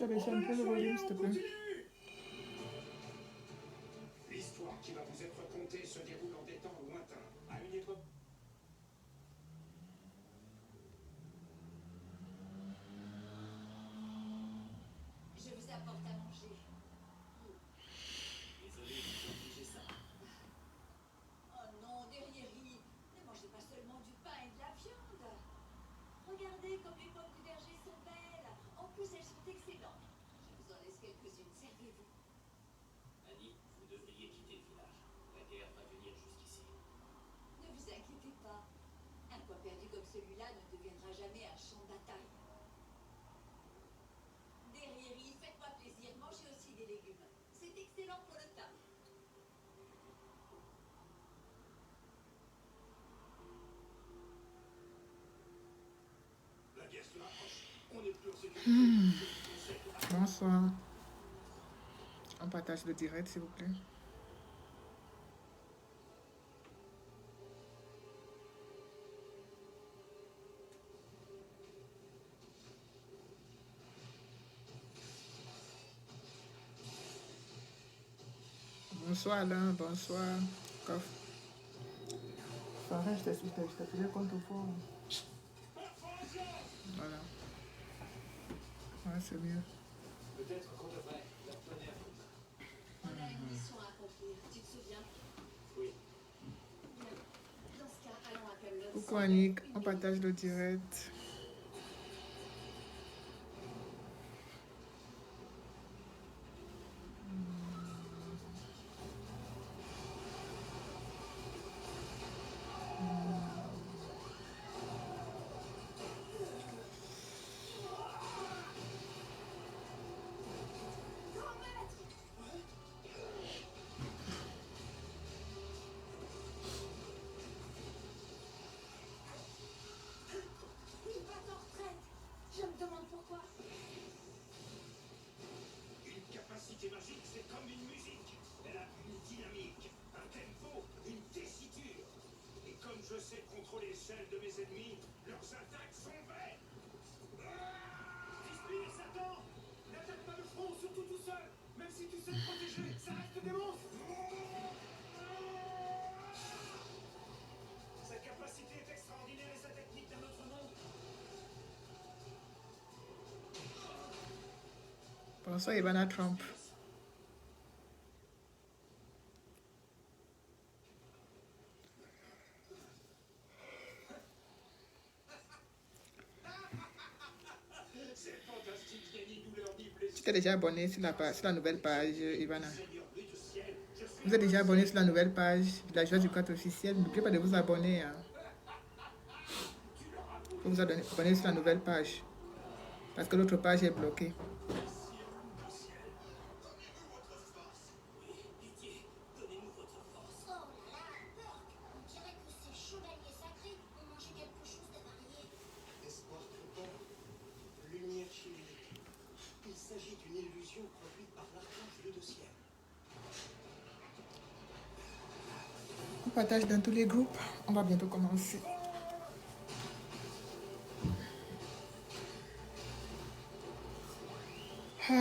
Tu as baissé un peu le volume, s'il te plaît. L'histoire qui va vous être contée se déroule en des temps lointains, à une époque. Je vous apporte à manger. Désolé de vous infliger ça. Oh non, derrière-y, ne mangez pas seulement du pain et de la viande. Regardez comme les pommes du verger sont belles. En plus, elles sont excellentes. Je vous en laisse quelques-unes. Servez-vous. Annie, vous devriez quitter le village. La guerre va venir jusqu'ici. Ne vous inquiétez pas. Un coin perdu comme celui-là ne deviendra jamais un champ de bataille. Derrière-y, faites-moi plaisir. Mangez aussi des légumes. C'est excellent pour le teint. La guerre se rapproche. On n'est plus en sécurité. Bonsoir. On partage le direct, s'il vous plaît. Bonsoir Alain, bonsoir. Coff. Farah, je t'appelais contre fort. Voilà. Ouais, c'est mieux. Peut-être qu'on devrait leur donner un coup de main. On a une mission à accomplir. Tu te souviens? Oui. Bien. Dans ce cas, allons à Camelot. Coucou Annick, on partage le direct. Il va en retraite. Je me demande pourquoi. Une capacité magique, c'est comme une musique. Elle a une dynamique, un tempo, une tessiture. Et comme je sais contrôler celle de mes ennemis, leurs attaques sont vraies. Respire, Satan! N'attaque pas le front, surtout tout seul. Même si tu sais te protéger, ça reste des monstres. Sa capacité est extraordinaire et sa technique d'un autre monde. Bonsoir Ivana Trump. C'est fantastique, il y a ni douleur ni blessure. Tu t'es déjà abonné sur la nouvelle page, Ivana. Seigneur, lui du ciel, je suis Vous êtes déjà abonné sur la nouvelle page de la joie du 4 officiel. N'oubliez pas de vous abonner. Hein. Faut vous abonner sur la nouvelle page. Parce que l'autre page est bloquée. pitié, donnez-nous votre force. Oh là là, on dirait que ces chevaliers sacrés ont mangé quelque chose de varié. Espoir trompeur, lumière chimérique. Il s'agit d'une illusion produite par l'archange le ciel. On partage dans tous les groupes. On va bientôt commencer. Ah.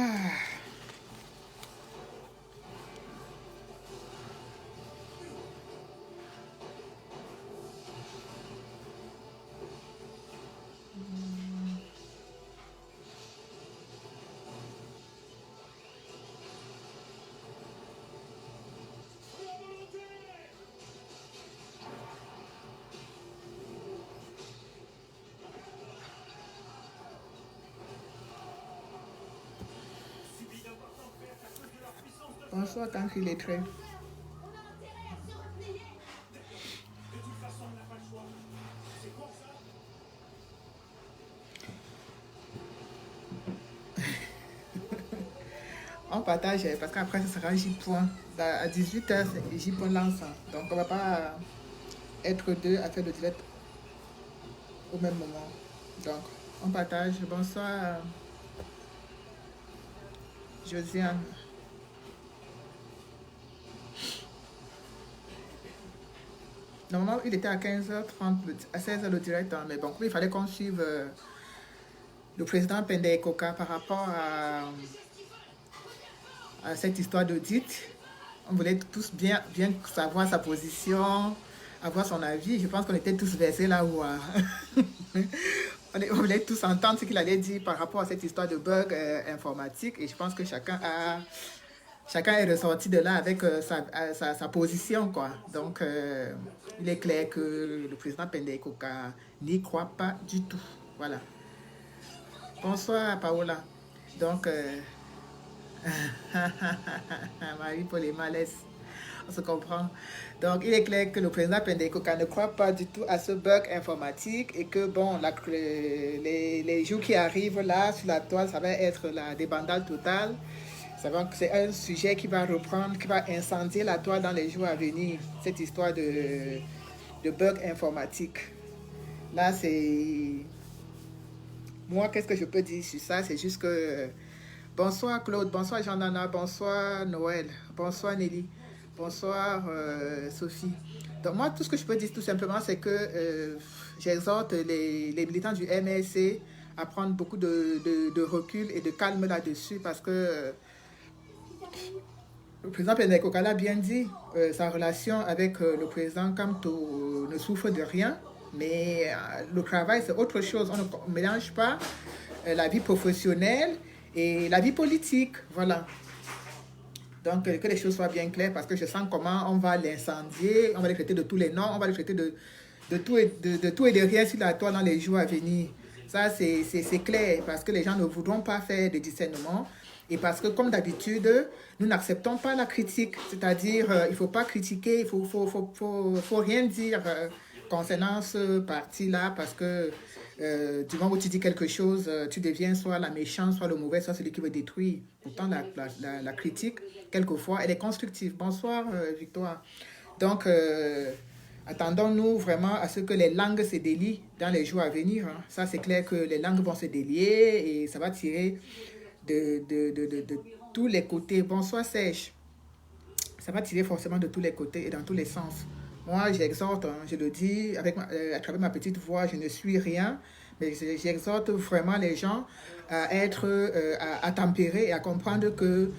Bonsoir, tant qu'il est très. On a intérêt à se replier. De toute façon, on n'a pas le choix. C'est quoi ça? On partage parce qu'après, ce sera J-Point. À 18h, c'est J-Point lance. Donc, on ne va pas être deux à faire le direct au même moment. Donc, on partage. Bonsoir, Josiane. Normalement, il était à 15h30, à 16h le direct, hein, mais bon, il fallait qu'on suive le président Pendey Koka par rapport à cette histoire d'audit. On voulait tous bien savoir sa position, avoir son avis. Je pense qu'on était tous versés là où on voulait tous entendre ce qu'il allait dire par rapport à cette histoire de bug informatique. Et je pense que chacun est ressorti de là avec sa position, quoi. Donc, il est clair que le président Pendey Koka n'y croit pas du tout. Voilà. Bonsoir, Paola. Donc, Marie pour les malaises, on se comprend. Donc, il est clair que le président Pendey Koka ne croit pas du tout à ce bug informatique et que, bon, les jours qui arrivent là, sur la toile, ça va être la débandade totale. C'est un sujet qui va reprendre, qui va incendier la toile dans les jours à venir, cette histoire de bug informatique. Là, c'est... Moi, qu'est-ce que je peux dire sur ça? C'est juste que... Bonsoir Claude, bonsoir Jean-Nana, bonsoir Noël, bonsoir Nelly, bonsoir Sophie. Donc moi, tout ce que je peux dire tout simplement, c'est que j'exhorte les militants du MLC à prendre beaucoup de recul et de calme là-dessus parce que le président Pendey Koka l'a bien dit, sa relation avec le président Kamto ne souffre de rien, mais le travail, c'est autre chose. On ne mélange pas la vie professionnelle et la vie politique, voilà. Donc, que les choses soient bien claires, parce que je sens comment on va l'incendier, on va le traiter de tous les noms, on va le traiter de tout et de rien sur la toile dans les jours à venir. Ça, c'est clair, parce que les gens ne voudront pas faire de discernement, et parce que, comme d'habitude, nous n'acceptons pas la critique, c'est-à-dire, il ne faut pas critiquer, il ne faut rien dire concernant ce parti-là, parce que du moment où tu dis quelque chose, tu deviens soit la méchante, soit le mauvais, soit celui qui veut détruire. Pourtant, la critique, quelquefois, elle est constructive. Bonsoir, Victoire. Donc, attendons-nous vraiment à ce que les langues se délient dans les jours à venir. Hein. Ça, c'est clair que les langues vont se délier et ça va tirer de tous les côtés. Bonsoir, Serge. Ça va tirer forcément de tous les côtés et dans tous les sens. Moi, j'exhorte, hein, je le dis, à travers ma petite voix, je ne suis rien, mais j'exhorte vraiment les gens à être, à tempérer et à comprendre que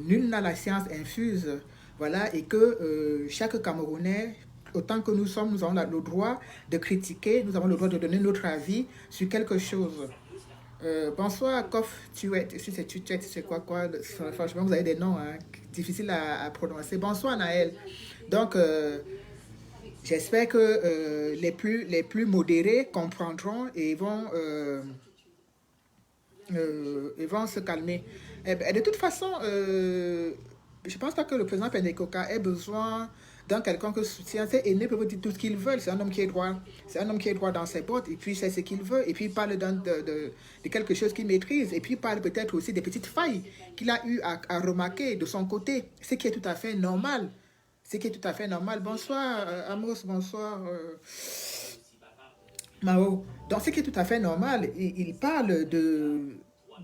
nul n'a la science infuse, voilà, et que chaque Camerounais, autant que nous sommes, nous avons le droit de critiquer, nous avons le droit de donner notre avis sur quelque chose. Bonsoir, Kof Tuet. Si c'est Tuet, c'est quoi? Franchement, vous avez des noms hein, difficiles à prononcer. Bonsoir, Naël. Donc, j'espère que les plus modérés comprendront et vont se calmer. Et de toute façon, je ne pense pas que le président Pendey Koka ait besoin d'un quelconque soutien. C'est aîné peut dire tout ce qu'il veut. C'est un homme qui est droit. C'est un homme qui est droit dans ses bottes. Et puis, c'est ce qu'il veut. Et puis, il parle de quelque chose qu'il maîtrise. Et puis, il parle peut-être aussi des petites failles qu'il a eu à remarquer de son côté. Ce qui est tout à fait normal. Ce qui est tout à fait normal. Bonsoir, Amos. Bonsoir, Mao. Donc, ce qui est tout à fait normal. Il parle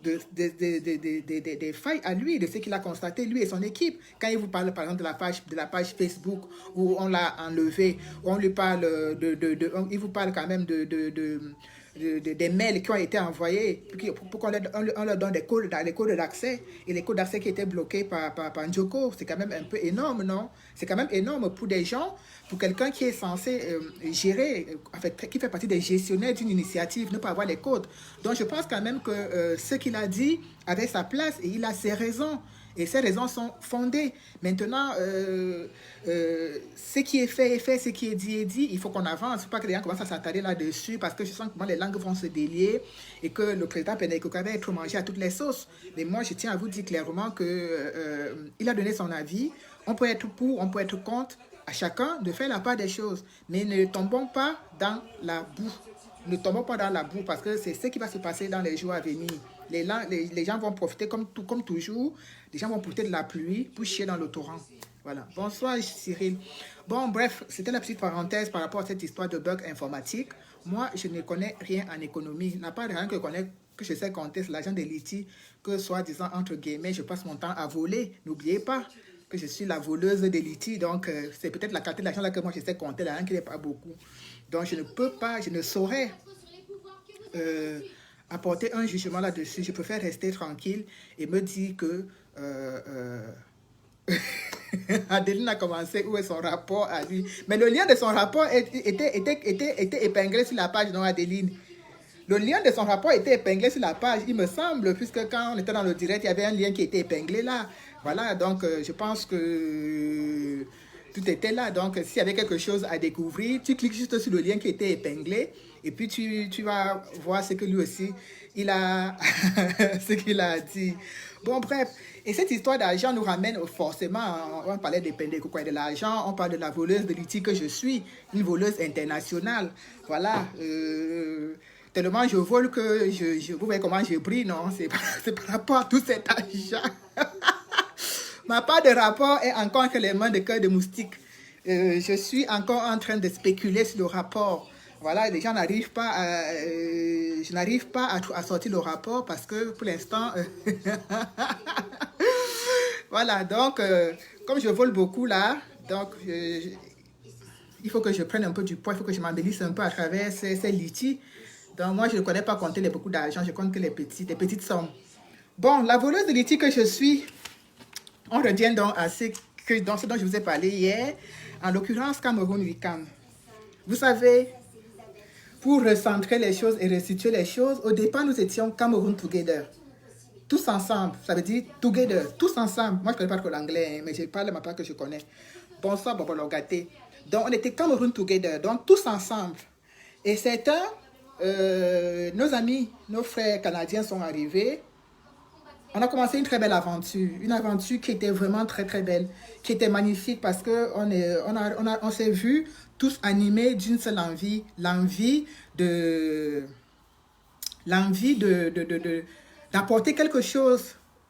des failles à lui, de ce qu'il a constaté, lui et son équipe. Quand il vous parle, par exemple, de la page Facebook où on l'a enlevé, on lui parle il vous parle quand même des mails qui ont été envoyés pour qu'on leur donne les codes d'accès et les codes d'accès qui étaient bloqués par Njoko. C'est quand même un peu énorme, non? C'est quand même énorme pour des gens, pour quelqu'un qui est censé gérer, en fait, qui fait partie des gestionnaires d'une initiative, ne pas avoir les codes. Donc je pense quand même que ce qu'il a dit avait sa place et il a ses raisons. Et ces raisons sont fondées. Maintenant, ce qui est fait est fait, ce qui est dit. Il faut qu'on avance. Il ne faut pas que les gens commencent à s'attarder là-dessus parce que je sens que les langues vont se délier et que le président Pendey Koka va être mangé à toutes les sauces. Mais moi, je tiens à vous dire clairement qu'il a donné son avis. On peut être pour, on peut être contre. À chacun de faire la part des choses. Mais ne tombons pas dans la boue. Ne tombons pas dans la boue parce que c'est ce qui va se passer dans les jours à venir. Les gens vont profiter comme toujours. Les gens vont profiter de la pluie pour chier dans le torrent. Voilà. Bonsoir Cyril. Bon, bref, c'était la petite parenthèse par rapport à cette histoire de bug informatique. Moi, je ne connais rien en économie. La part de rien que je sais compter, c'est l'argent des litiges que, soi-disant, entre guillemets, je passe mon temps à voler. N'oubliez pas que je suis la voleuse des litiges. Donc, c'est peut-être la quantité d'argent là que moi, je sais compter, là, qui n'est pas beaucoup. Donc, je ne saurais apporter un jugement là-dessus. Je préfère rester tranquille et me dire que Adeline a commencé où est son rapport à lui. Mais le lien de son rapport était épinglé sur la page, non, Adeline? Le lien de son rapport était épinglé sur la page, il me semble, puisque quand on était dans le direct, il y avait un lien qui était épinglé là. Voilà, donc je pense que tout était là. Donc s'il y avait quelque chose à découvrir, tu cliques juste sur le lien qui était épinglé et puis tu vas voir ce que lui aussi, il a, ce qu'il a dit. Bon, bref. Et cette histoire d'argent nous ramène forcément, on parlait des quoi, de l'argent, on parle de la voleuse de l'ITI que je suis, une voleuse internationale. Voilà. Tellement je vole que vous voyez comment je brille, non? C'est par rapport à tout cet argent. Ma part de rapport est encore entre les mains de cœur de moustique. Je suis encore en train de spéculer sur le rapport. Voilà, les gens n'arrivent pas à... je n'arrive pas à sortir le rapport parce que pour l'instant... voilà, donc, comme je vole beaucoup là, donc... il faut que je prenne un peu du poids, il faut que je m'embellisse un peu à travers ces litiges. Donc, moi, je ne connais pas compter beaucoup d'argent, je compte que les petites sommes. Bon, la voleuse de litiges que je suis, on revient donc à ce dont je vous ai parlé hier, en l'occurrence Cameroun Weekend. Vous savez, pour recentrer les choses et restituer les choses, au départ, nous étions Cameroun Together. Tous ensemble, ça veut dire together, tous ensemble. Moi, je ne connais pas trop l'anglais, mais je parle de ma part que je connais. Bonsoir, Bobo gâté. Donc, on était Cameroun Together, donc tous ensemble. Et certains, nos amis, nos frères canadiens sont arrivés. On a commencé une très belle aventure. Une aventure qui était vraiment très, très belle. Qui était magnifique parce qu'on s'est vus tous animés d'une seule envie. L'envie d'apporter quelque chose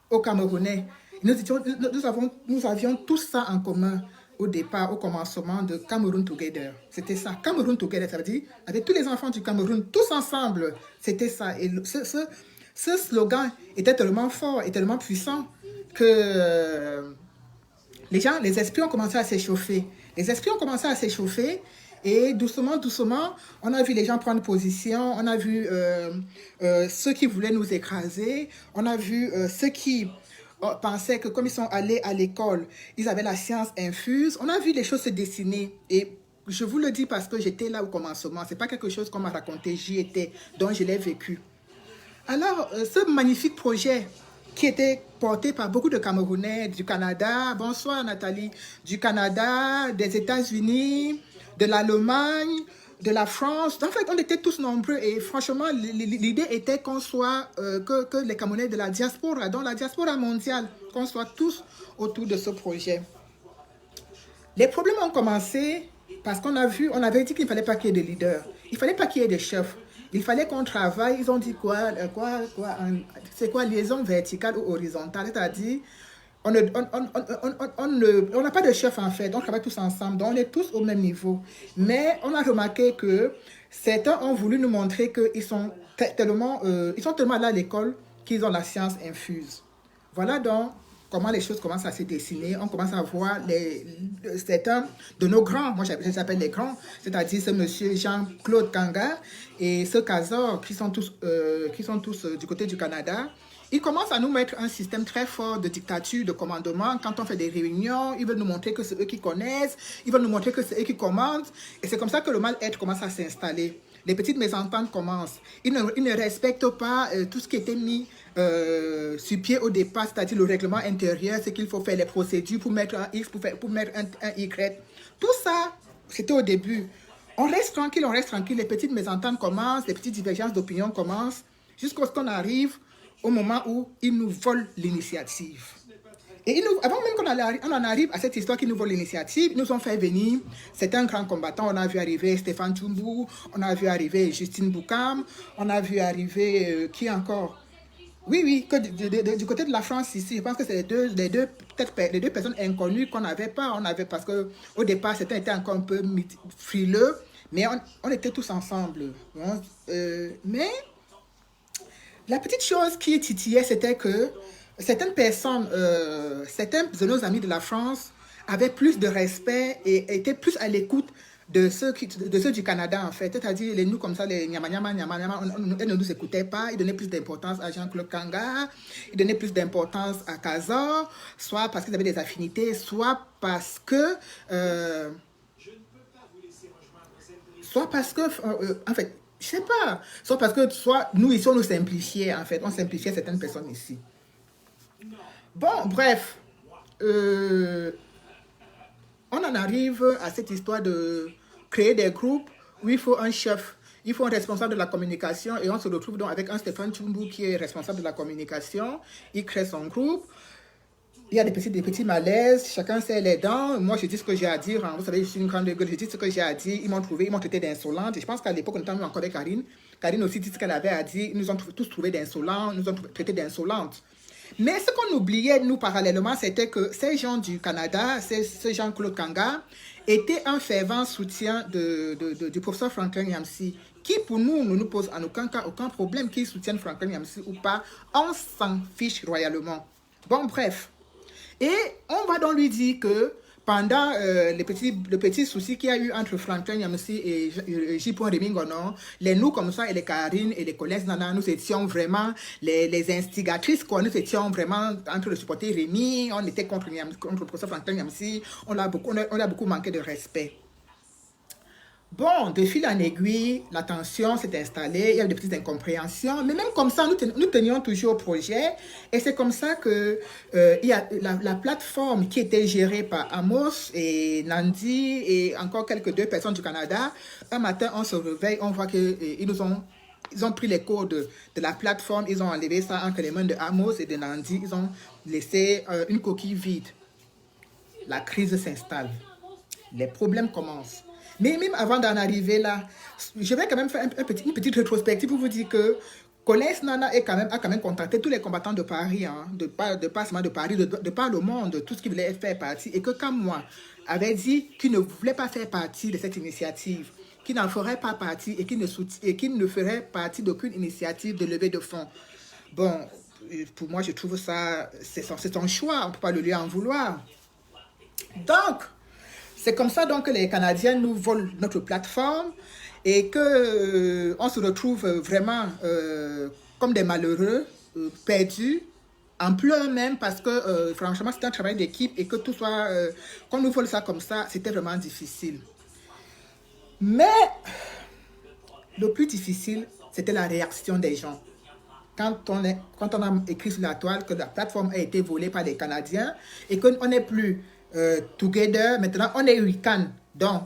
aux Camerounais. Nous avions tout ça en commun au départ, au commencement de Cameroun Together. C'était ça. Cameroun Together, ça veut dire avec tous les enfants du Cameroun, tous ensemble. C'était ça. Et ce slogan était tellement fort et tellement puissant que les esprits ont commencé à s'échauffer. Les esprits ont commencé à s'échauffer et doucement, doucement, on a vu les gens prendre position, on a vu ceux qui voulaient nous écraser, on a vu ceux qui pensaient que comme ils sont allés à l'école, ils avaient la science infuse. On a vu les choses se dessiner et je vous le dis parce que j'étais là au commencement. Ce n'est pas quelque chose qu'on m'a raconté, j'y étais, donc je l'ai vécu. Alors, ce magnifique projet qui était porté par beaucoup de Camerounais du Canada, bonsoir Nathalie, du Canada, des États-Unis, de l'Allemagne, de la France. En fait, on était tous nombreux et franchement, l'idée était qu'on soit, que les Camerounais de la diaspora, donc la diaspora mondiale, qu'on soit tous autour de ce projet. Les problèmes ont commencé parce qu'on avait dit qu'il ne fallait pas qu'il y ait de leaders, il ne fallait pas qu'il y ait de chefs. Il fallait qu'on travaille, ils ont dit c'est quoi, liaison verticale ou horizontale, c'est-à-dire, on n'a pas de chef en fait, on travaille tous ensemble, donc on est tous au même niveau. Mais on a remarqué que certains ont voulu nous montrer qu'ils sont tellement allés à l'école qu'ils ont la science infuse. Voilà donc comment les choses commencent à se dessiner. On commence à voir certains de nos grands, moi j'appelle les grands, c'est-à-dire ce monsieur Jean-Claude Kanga et ce Kazor qui sont tous du côté du Canada. Ils commencent à nous mettre un système très fort de dictature, de commandement. Quand on fait des réunions, ils veulent nous montrer que c'est eux qui connaissent, ils veulent nous montrer que c'est eux qui commandent. Et c'est comme ça que le mal-être commence à s'installer. Les petites mésententes commencent. Ils ne respectent pas tout ce qui était mis sur pied au départ, c'est-à-dire le règlement intérieur, ce qu'il faut faire, les procédures pour mettre un X, pour mettre un Y. Tout ça, c'était au début. On reste tranquille, les petites mésententes commencent, les petites divergences d'opinion commencent, jusqu'à ce qu'on arrive au moment où ils nous volent l'initiative. Et avant même qu'on en arrive à cette histoire qui nous vole l'initiative, ils nous ont fait venir certains grands combattants. On a vu arriver Stéphane Tchoumbu, on a vu arriver Justine Boukam, on a vu arriver qui encore? Oui, que du côté de la France ici, je pense que c'est les deux personnes inconnues qu'on n'avait pas. Parce qu'au départ, certains étaient encore un peu frileux, mais on était tous ensemble. Mais la petite chose qui titillait, c'était que certaines personnes, certains de nos amis de la France avaient plus de respect et étaient plus à l'écoute de ceux du Canada, en fait. C'est-à-dire, les nous comme ça, les nyama nyama nyama nyama, elles ne nous écoutaient pas. Ils donnaient plus d'importance à Jean-Claude Kanga, ils donnaient plus d'importance à Kazor, soit parce qu'ils avaient des affinités, soit parce que... soit parce que... en fait, je sais pas. Soit parce que, soit nous, ici, on nous simplifiait, en fait. On simplifiait certaines personnes ici. Bon, bref. On en arrive à cette histoire de créer des groupes où il faut un chef, il faut un responsable de la communication et on se retrouve donc avec un Stéphane Tchoumbu qui est responsable de la communication. Il crée son groupe. Il y a des petits malaises, chacun sait les dents. Moi, je dis ce que j'ai à dire. Hein. Vous savez, je suis une grande gueule, je dis ce que j'ai à dire. Ils m'ont traité d'insolente. Et je pense qu'à l'époque, on était encore avec Karine. Karine aussi dit ce qu'elle avait à dire. Ils nous ont tous trouvé d'insolents, nous ont traité d'insolentes. Mais ce qu'on oubliait, nous, parallèlement, c'était que ces gens du Canada, ce Jean-Claude Kanga, étaient un fervent soutien du professeur Franklin Nyamsi, qui, pour nous, ne nous pose en aucun cas aucun problème qu'ils soutiennent Franklin Nyamsi ou pas. On s'en fiche royalement. Bon, bref. Et on va donc lui dire que pendant le petit souci qu'il y a eu entre Franklin Nyamsi et J. Rémy-Ngonon, les nous comme ça et les Karine et les collègues Nana, nous étions vraiment les instigatrices, quoi. Nous étions vraiment en train de supporter Rémy, on était contre le professeur Franklin Nyamsi, on a beaucoup manqué de respect. Bon, de fil en aiguille, la tension s'est installée, il y a eu des petites incompréhensions, mais même comme ça, nous tenions toujours au projet, et c'est comme ça que il y a la plateforme qui était gérée par Amos et Nandi et encore deux personnes du Canada. Un matin, on se réveille, on voit qu'ils ont pris les codes de la plateforme, ils ont enlevé ça entre les mains de Amos et de Nandi, ils ont laissé une coquille vide. La crise s'installe, les problèmes commencent. Mais même avant d'en arriver là, je vais quand même faire une petite rétrospective pour vous dire que Collège Nana a quand même contacté tous les combattants de Paris, hein, pas seulement de Paris, de par le monde, tout ce qui voulait faire partie. Et que comme moi, avait dit qu'il ne voulait pas faire partie de cette initiative, qu'il n'en ferait pas partie et qu'il ne ferait partie d'aucune initiative de levée de fonds. Bon, pour moi, je trouve ça, c'est son choix, on ne peut pas le lui en vouloir. Donc, c'est comme ça donc que les Canadiens nous volent notre plateforme et que on se retrouve vraiment comme des malheureux, perdus, en pleurs même parce que franchement c'est un travail d'équipe et que tout soit, qu'on nous vole ça comme ça, c'était vraiment difficile. Mais le plus difficile, c'était la réaction des gens. Quand on a écrit sur la toile que la plateforme a été volée par les Canadiens et qu'on n'est plus together, maintenant on est week-end. Donc,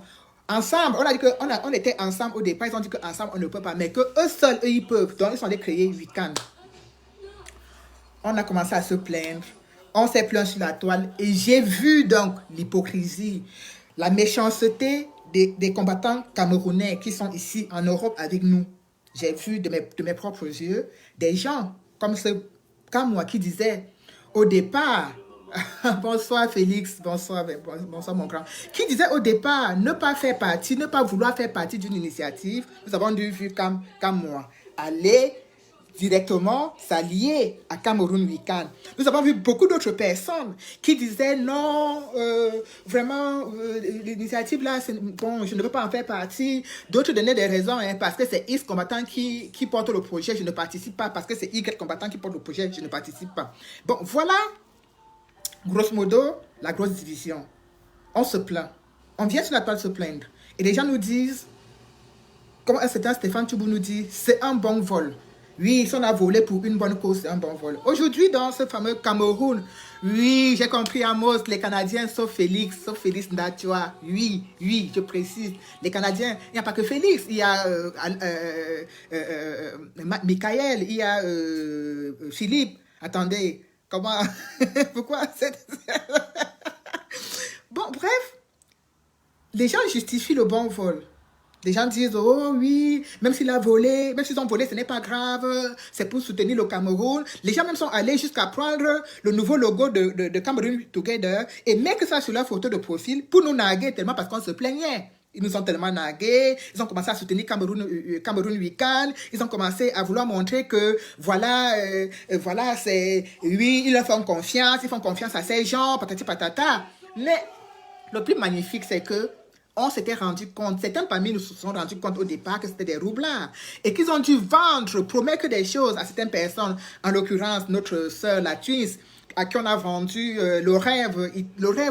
ensemble, on a dit qu'on était ensemble au départ, ils ont dit qu'ensemble on ne peut pas, mais qu'eux seuls, eux, ils peuvent. Donc, ils sont allés créer week-end. On a commencé à se plaindre, on s'est plaint sur la toile et j'ai vu donc l'hypocrisie, la méchanceté des combattants camerounais qui sont ici en Europe avec nous. J'ai vu de mes propres yeux des gens comme moi qui disaient au départ, bonsoir Félix, bonsoir mon grand, qui disait au départ ne pas vouloir faire partie d'une initiative. Nous avons dû vu comme moi aller directement s'allier à Cameroun Weekend. Nous avons vu beaucoup d'autres personnes qui disaient non, vraiment, l'initiative là, bon, je ne veux pas en faire partie. D'autres donnaient des raisons, hein, parce que c'est X combattant qui porte le projet, je ne participe pas. Parce que c'est Y combattant qui porte le projet, je ne participe pas. Bon, voilà, grosso modo, la grosse division. On se plaint. On vient sur la toile se plaindre. Et les gens nous disent, comme un certain Stéphane Tchoumbu nous dit, c'est un bon vol. Oui, si on a volé pour une bonne cause, c'est un bon vol. Aujourd'hui, dans ce fameux Cameroun, oui, j'ai compris Amos, les Canadiens, sauf Félix Ndatua. Oui, je précise. Les Canadiens, il n'y a pas que Félix, il y a Michael, il y a Philippe. Attendez, comment... Pourquoi Bon, bref, les gens justifient le bon vol. Les gens disent, oh oui, même s'ils ont volé, ce n'est pas grave, c'est pour soutenir le Cameroun. Les gens même sont allés jusqu'à prendre le nouveau logo de Cameroun Together et mettre ça sur leur photo de profil pour nous narguer tellement parce qu'on se plaignait. Ils nous ont tellement nargués, ils ont commencé à soutenir Cameroun Weekend, ils ont commencé à vouloir montrer que voilà, c'est, oui, ils leur font confiance à ces gens, patati patata. Mais le plus magnifique, c'est que on s'était rendu compte, certains parmi nous se sont rendus compte au départ que c'était des roublards et qu'ils ont dû vendre, promettre des choses à certaines personnes, en l'occurrence notre sœur, la Twins, à qui on a vendu le rêve,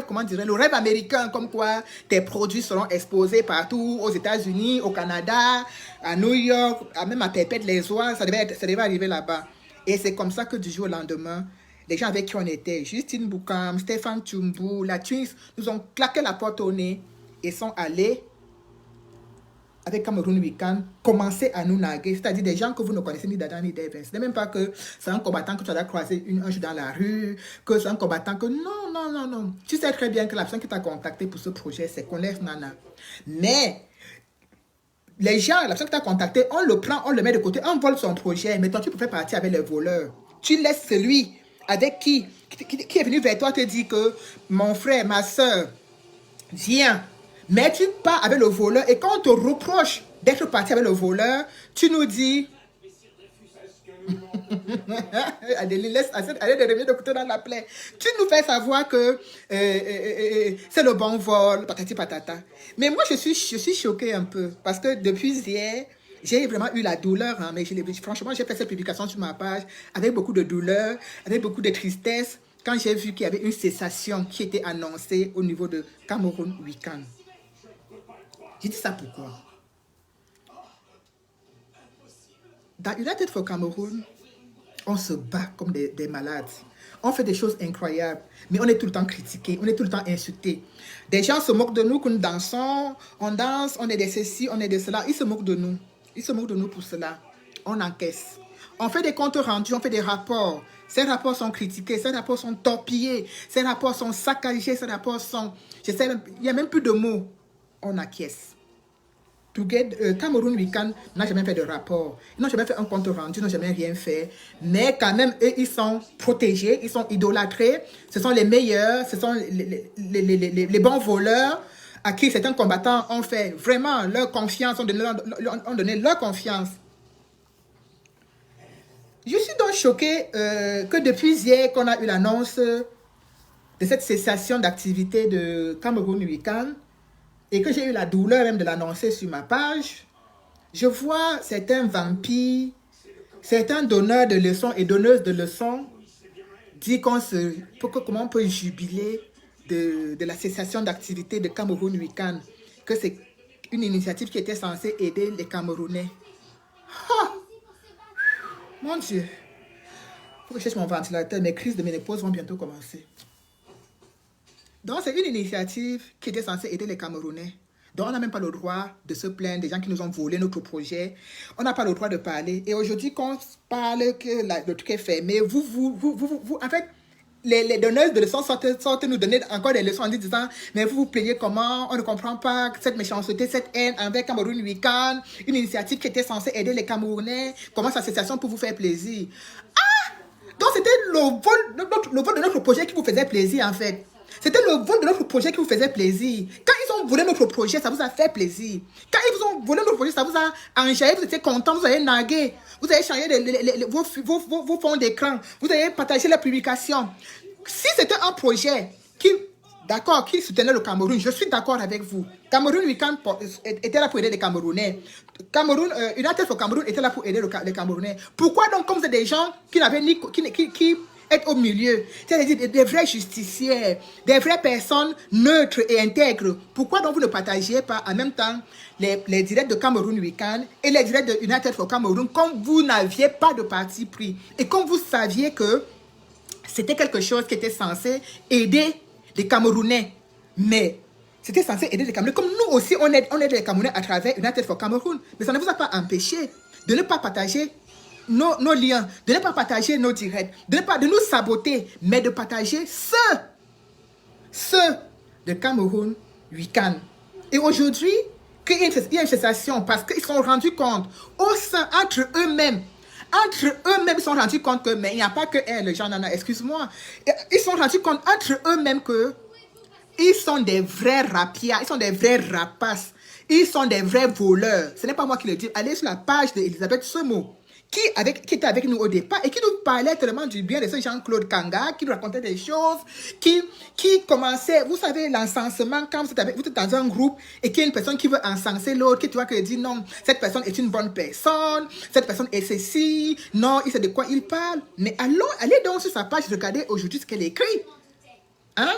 comment dirais, le rêve américain, comme quoi tes produits seront exposés partout, aux États-Unis, au Canada, à New York, même à Perpète-les-Oies, ça devait arriver là-bas. Et c'est comme ça que du jour au lendemain, les gens avec qui on était, Justine Boukam, Stéphane Tchumbu, la Twins, nous ont claqué la porte au nez et sont allés, avec Cameroun Weekend, commencer à nous narguer, c'est-à-dire des gens que vous ne connaissez ni d'Adam ni d'Evans. Ce n'est même pas que c'est un combattant que tu as croisé un jour dans la rue, que c'est un combattant que... Non. Tu sais très bien que la personne qui t'a contacté pour ce projet, c'est Conlef Nana. Mais les gens, la personne qui t'a contacté, on le prend, on le met de côté, on vole son projet, mais toi, tu peux faire partie avec les voleurs. Tu laisses celui avec qui est venu vers toi te dire que mon frère, ma soeur, viens. Mais tu pars avec le voleur et quand on te reproche d'être parti avec le voleur, tu nous dis... Adélie, laisse aller de revenir de couteau dans la plaie. Tu nous fais savoir que c'est le bon vol, patati patata. Mais moi, je suis choquée un peu parce que depuis hier, j'ai vraiment eu la douleur. Hein, mais franchement, j'ai fait cette publication sur ma page avec beaucoup de douleur, avec beaucoup de tristesse, quand j'ai vu qu'il y avait une cessation qui était annoncée au niveau de Cameroun Weekend. J'ai dit ça pourquoi? Dans United for Cameroun, on se bat comme des malades. On fait des choses incroyables, mais on est tout le temps critiqué, on est tout le temps insulté. Des gens se moquent de nous quand nous dansons, on danse, on est de ceci, on est de cela. Ils se moquent de nous. Ils se moquent de nous pour cela. On encaisse. On fait des comptes rendus, on fait des rapports. Ces rapports sont critiqués, ces rapports sont torpillés, ces rapports sont saccagés, ces rapports sont... il n'y a même plus de mots. On acquiesce. Cameroun Weekend n'a jamais fait de rapport. Ils n'ont jamais fait un compte rendu, ils n'ont jamais rien fait. Mais quand même, eux, ils sont protégés, ils sont idolâtrés. Ce sont les meilleurs, ce sont les bons voleurs à qui certains combattants ont fait vraiment leur confiance, ont donné leur confiance. Je suis donc choquée que depuis hier qu'on a eu l'annonce de cette cessation d'activité de Cameroun Weekend, et que j'ai eu la douleur même de l'annoncer sur ma page, je vois certains vampires, certains donneurs de leçons et donneuses de leçons dire comment on peut jubiler de la cessation d'activité de Cameroun Weekend, que c'est une initiative qui était censée aider les Camerounais. Oh! Mon Dieu! Il faut que je cherche mon ventilateur, mes crises de ménopause vont bientôt commencer. Donc, c'est une initiative qui était censée aider les Camerounais. Donc, on n'a même pas le droit de se plaindre des gens qui nous ont volé notre projet. On n'a pas le droit de parler. Et aujourd'hui, quand on parle que le truc est fermé, en fait, les donneuses de leçons sortent nous donner encore des leçons en disant « Mais vous plaignez comment? On ne comprend pas cette méchanceté, cette haine envers Cameroun Weekend, une initiative qui était censée aider les Camerounais. Comment cette association pour vous faire plaisir? » Ah! Donc, c'était le vol de notre projet qui vous faisait plaisir, en fait. C'était le vol de notre projet qui vous faisait plaisir. Quand ils ont volé notre projet, ça vous a fait plaisir. Quand ils vous ont volé notre projet, ça vous a enjaillé, vous étiez content, vous avez nargué. Vous avez changé vos fonds d'écran. Vous avez partagé la publication. Si c'était un projet qui soutenait le Cameroun, je suis d'accord avec vous. Cameroun Weekend était là pour aider les Camerounais. United for Cameroun était là pour aider les Camerounais. Pourquoi donc, comme c'est des gens qui n'avaient ni... qui être au milieu, c'est-à-dire des vrais justiciers, des vraies personnes neutres et intègres. Pourquoi donc vous ne partagiez pas en même temps les directs de Cameroun Weekend et les directs de United for Cameroun comme vous n'aviez pas de parti pris et comme vous saviez que c'était quelque chose qui était censé aider les Camerounais. Mais c'était censé aider les Camerounais. Comme nous aussi, on aide les Camerounais à travers United for Cameroun. Mais ça ne vous a pas empêché de ne pas partager nos liens, de ne pas partager nos directs, de nous saboter, mais de partager ceux de Cameroun Weekend. Et aujourd'hui, qu'il y a une cessation parce qu'ils se sont rendus compte au sein, entre eux-mêmes, ils se sont rendus compte que, mais il n'y a pas que les gens, excuse-moi, ils se sont rendus compte entre eux-mêmes que ils sont des vrais rapias, ils sont des vrais rapaces, ils sont des vrais voleurs. Ce n'est pas moi qui le dis. Allez sur la page d'Elisabeth Semo, qui était avec nous au départ et qui nous parlait tellement du bien de ce Jean-Claude Kanga, qui nous racontait des choses, qui commençait, vous savez, l'encensement, quand vous êtes dans un groupe et qu'il y a une personne qui veut encenser l'autre, qui tu vois que dit non, cette personne est une bonne personne, cette personne est ceci, non, il sait de quoi il parle. Mais allez donc sur sa page, regardez aujourd'hui ce qu'elle écrit. Hein?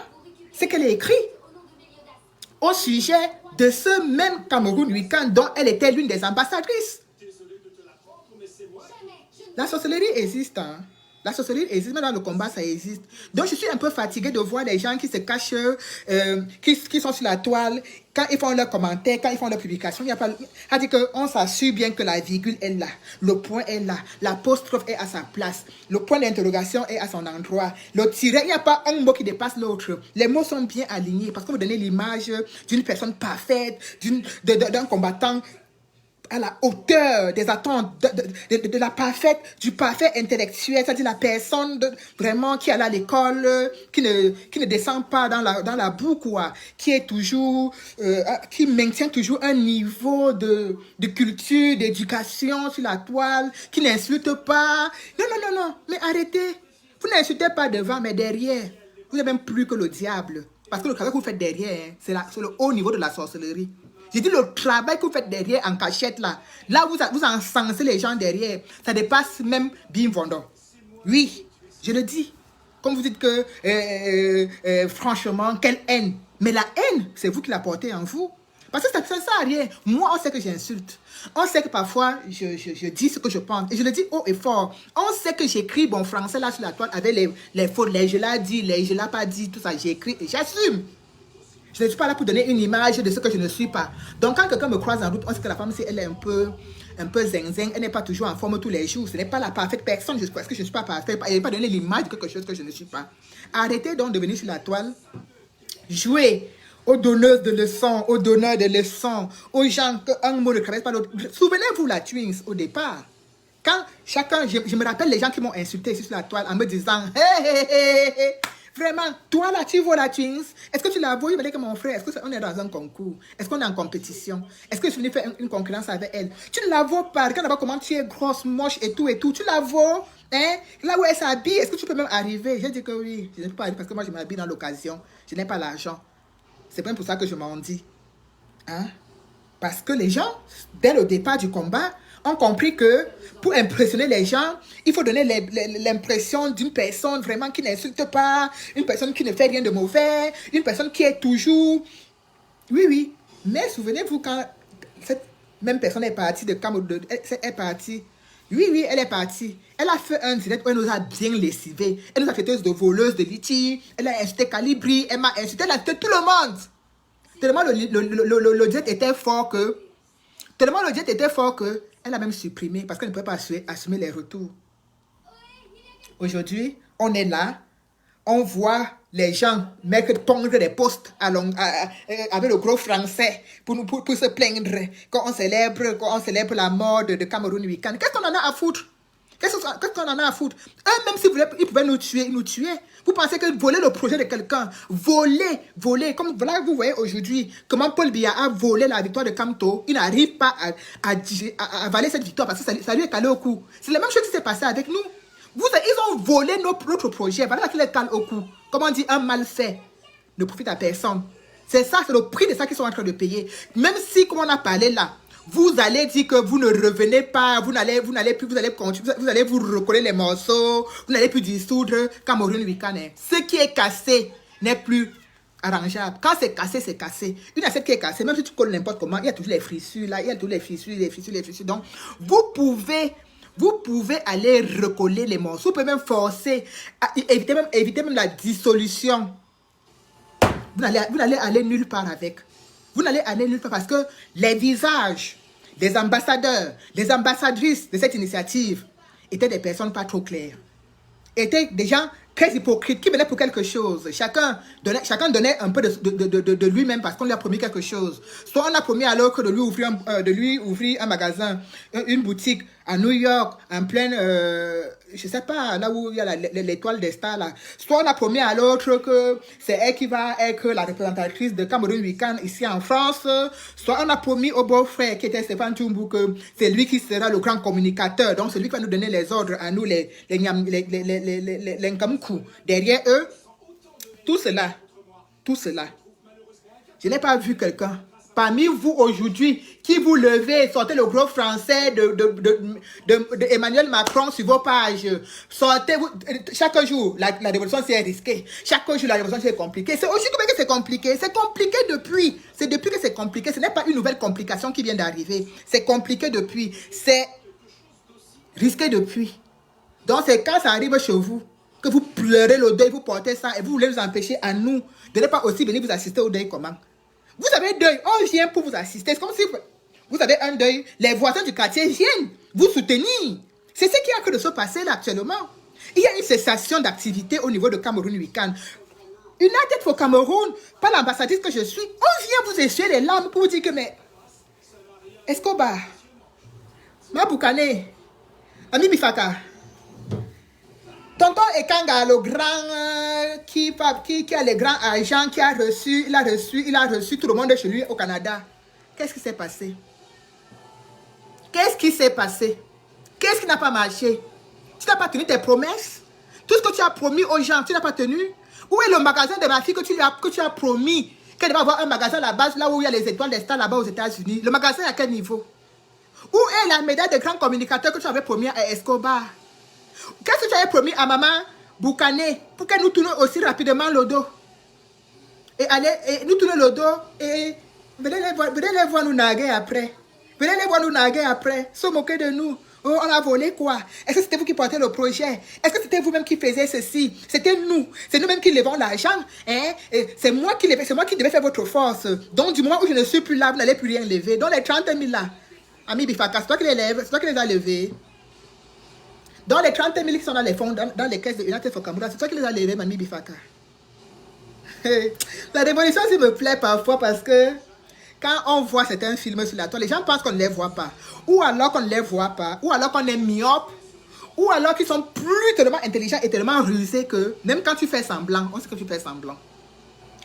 Ce qu'elle a écrit au sujet de ce même Cameroun Week-end dont elle était l'une des ambassadrices. La sorcellerie existe, hein. La sorcellerie existe, mais dans le combat, ça existe. Donc, je suis un peu fatiguée de voir les gens qui se cachent, qui sont sur la toile, quand ils font leurs commentaires, quand ils font leurs publications. Il y a pas, c'est-à-dire qu'on s'assure bien que la virgule est là, le point est là, l'apostrophe est à sa place, le point d'interrogation est à son endroit, le tiret, il n'y a pas un mot qui dépasse l'autre. Les mots sont bien alignés parce que vous donnez l'image d'une personne parfaite, d'un combattant à la hauteur des attentes du parfait intellectuel, c'est-à-dire la personne vraiment qui est à l'école, qui ne descend pas dans la boue, quoi, qui est toujours, qui maintient toujours un niveau de culture, d'éducation sur la toile, qui n'insulte pas. Non, mais arrêtez. Vous n'insultez pas devant, mais derrière. Vous n'êtes même plus que le diable. Parce que le travail que vous faites derrière, hein, c'est le haut niveau de la sorcellerie. J'ai dit le travail que vous faites derrière en cachette là vous encensez les gens derrière, ça dépasse même Bim Vendon. Oui, je le dis. Comme vous dites que franchement, quelle haine. Mais la haine, c'est vous qui la portez en vous. Parce que ça ne sert à rien. Moi, on sait que j'insulte. On sait que parfois, je dis ce que je pense. Et je le dis haut et fort. On sait que j'écris bon français là sur la toile avec les fautes, les je l'ai dit, les je l'ai pas dit, tout ça, j'écris et j'assume. Je ne suis pas là pour donner une image de ce que je ne suis pas. Donc, quand quelqu'un me croise en route, on sait que la femme, si elle est un peu zing-zing, elle n'est pas toujours en forme tous les jours. Ce n'est pas la parfaite personne. Parce que je ne suis pas parfaite. Elle n'est pas donner l'image de quelque chose que je ne suis pas. Arrêtez donc de venir sur la toile. Jouez aux donneuses de leçons, aux donneurs de leçons, aux gens qu'un mot ne traverse pas l'autre. Souvenez-vous la Twins au départ. Quand chacun, je me rappelle les gens qui m'ont insulté ici sur la toile en me disant hey. Vraiment, toi là, tu vois la Twins? Est-ce que tu la vois? Il m'a dit que mon frère, est-ce qu'on est dans un concours? Est-ce qu'on est en compétition? Est-ce que je venais faire une concurrence avec elle? Tu ne la vois pas. Regarde d'abord comment tu es grosse, moche et tout. Tu la vois? Hein? Là où elle s'habille, est-ce que tu peux même arriver? J'ai dit que oui. Je ne peux pas arriver parce que moi, je m'habille dans l'occasion. Je n'ai pas l'argent. C'est bien pour ça que je m'en dis. Hein? Parce que les gens, dès le départ du combat, ont compris que pour impressionner les gens, il faut donner l'impression d'une personne vraiment qui n'insulte pas, une personne qui ne fait rien de mauvais, une personne qui est toujours... Oui. Mais souvenez-vous quand cette même personne est partie de Cameroun, elle est partie. Oui, elle est partie. Elle a fait un direct où elle nous a bien lessivés. Elle nous a traité de voleuses de litchi. Elle a insulté Calibri. Elle m'a insulté, elle a insulté tout le monde. Tellement le direct était fort que... elle a même supprimé parce qu'elle ne pouvait pas assumer les retours. Aujourd'hui, on est là, on voit les gens pondre des posts avec le gros français pour se plaindre quand on célèbre la mort de Cameroun Week-end. Qu'est-ce qu'on en a à foutre? Qu'est-ce qu'on en a à foutre? Eux, même ils pouvaient nous tuer, Vous pensez que voler le projet de quelqu'un, voler, comme voilà, vous voyez aujourd'hui comment Paul Biya a volé la victoire de Kamto, il n'arrive pas à avaler cette victoire parce que ça lui est calé au cou. C'est la même chose qui s'est passé avec nous. Ils ont volé notre projet, voilà qu'il est calé au cou. Comme on dit, un mal fait ne profite à personne. C'est ça, c'est le prix de ça qu'ils sont en train de payer. Même si, comme on a parlé là, vous allez dire que vous ne revenez pas, vous allez vous recoller les morceaux, vous n'allez plus dissoudre Cameroun Week-end. Ce qui est cassé n'est plus arrangeable. Quand c'est cassé, c'est cassé. Une assiette qui est cassée, même si tu colles n'importe comment, il y a toujours les fissures là, il y a toujours les fissures. Donc, vous pouvez aller recoller les morceaux, vous pouvez même forcer, éviter même la dissolution. Vous n'allez aller nulle part avec. Vous n'allez aller nulle part parce que les visages des ambassadeurs, des ambassadrices de cette initiative étaient des personnes pas trop claires. Étaient des gens très hypocrites qui venaient pour quelque chose. Chacun donnait un peu de lui-même parce qu'on lui a promis quelque chose. Soit on a promis alors que de lui ouvrir un magasin, une boutique à New York, en pleine je sais pas, là où il y a l'étoile des stars, là. Soit on a promis à l'autre que c'est elle qui va être la représentatrice de Cameroun Weekend ici en France, soit on a promis au beau-frère qui était Stéphane Tchoumbou que c'est lui qui sera le grand communicateur, donc c'est lui qui va nous donner les ordres à nous, les Nkamkou. Derrière eux, tout cela, je n'ai pas vu quelqu'un parmi vous aujourd'hui qui vous levez, sortez le gros français de Emmanuel Macron sur vos pages. Sortez, chaque jour, la révolution c'est risqué. Chaque jour, la révolution c'est compliqué. C'est aujourd'hui que c'est compliqué. C'est compliqué depuis. C'est depuis que c'est compliqué. Ce n'est pas une nouvelle complication qui vient d'arriver. C'est compliqué depuis. C'est risqué depuis. Donc, c'est quand ça arrive chez vous que vous pleurez le deuil, vous portez ça et vous voulez nous empêcher à nous de ne pas aussi venir vous assister au deuil comment? Vous avez un deuil, on vient pour vous assister. C'est comme si vous avez un deuil, les voisins du quartier viennent vous soutenir. C'est ce qui est en train de se passer là actuellement. Il y a une cessation d'activité au niveau de Cameroun Weekend. United for Cameroun, pas l'ambassadrice que je suis, on vient vous essuyer les larmes pour vous dire que mais Escobar, Maboukane, Ami Bifaka, Tonton Ekanga, le grand qui a les grands agents, il a reçu tout le monde chez lui au Canada. Qu'est-ce qui s'est passé? Qu'est-ce qui s'est passé? Qu'est-ce qui n'a pas marché? Tu n'as pas tenu tes promesses? Tout ce que tu as promis aux gens, tu n'as pas tenu? Où est le magasin de ma fille que tu as promis? Qu'elle va avoir un magasin là-bas, là où il y a les étoiles des stars là-bas aux États-Unis. Le magasin à quel niveau? Où est la médaille de grand communicateur que tu avais promis à Escobar? Qu'est-ce que tu avais promis à maman Boukane pour qu'elle nous tourne aussi rapidement le dos? Et nous tourner le dos et venez les voir nous naguer après. Venez les voir nous naguer après. Se moquer de nous. Oh, on a volé quoi? Est-ce que c'était vous qui portez le projet? Est-ce que c'était vous-même qui faisiez ceci? C'était nous. C'est nous-mêmes qui levons l'argent. Hein? C'est moi qui devais faire votre force. Donc, du moment où je ne suis plus là, vous n'allez plus rien lever. Donc, les 30 000 là, Ami Bifaka, c'est toi qui les lèves, c'est toi qui les as levés. Dans les 30 000 qui sont dans les fonds, dans les caisses de United for Cameroun, c'est toi qui les as levés, Mamie Bifaka. La révolution, ça me plaît parfois parce que quand on voit certains films sur la toile, les gens pensent qu'on ne les voit pas. Ou alors qu'on ne les voit pas. Ou alors qu'on est myope. Ou alors qu'ils sont plus tellement intelligents et tellement rusés que même quand tu fais semblant, on sait que tu fais semblant.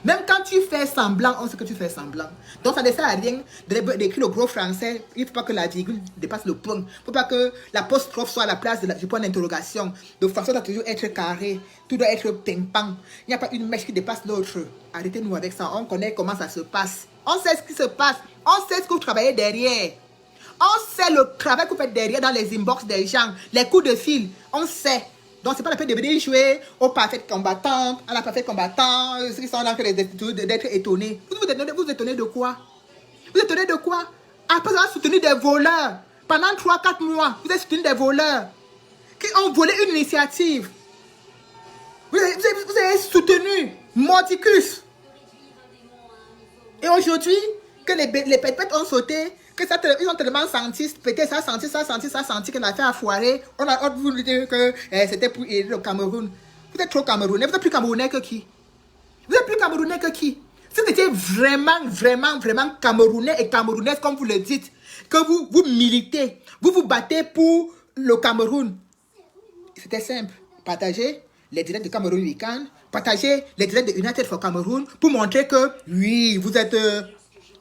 Même quand tu fais semblant, on sait que tu fais semblant. Donc, ça ne sert à rien d'écrire le gros français. Il ne faut pas que la virgule dépasse le point. Il ne faut pas que l'apostrophe soit à la place du point d'interrogation. Le français doit toujours être carré. Tout doit être pimpant. Il n'y a pas une mèche qui dépasse l'autre. Arrêtez-nous avec ça. On connaît comment ça se passe. On sait ce qui se passe. On sait ce que vous travaillez derrière. On sait le travail que vous faites derrière dans les inbox des gens. Les coups de fil. On sait. Donc, ce n'est pas la peine de venir jouer aux parfaites combattantes, à la parfaite combattante, ceux qui sont là d'être étonnés. Vous étonnez de quoi? Vous étonnez de quoi? Après avoir soutenu des voleurs, pendant 3-4 mois, vous avez soutenu des voleurs qui ont volé une initiative. Vous avez soutenu Mordicus. Et aujourd'hui, que les pètes ont sauté, que ils ont tellement senti, peut-être ça a senti que l'affaire a foiré. On a voulu dire que c'était pour aider le Cameroun. Vous êtes trop Camerounais. Vous êtes plus Camerounais que qui? Vous êtes plus Camerounais que qui? Si vous étiez vraiment Camerounais et Camerounaises, comme vous le dites, que vous militez, vous vous battez pour le Cameroun. C'était simple. Partagez les directs de Cameroun Weekend, partagez les directs de United for Cameroun pour montrer que, oui, vous êtes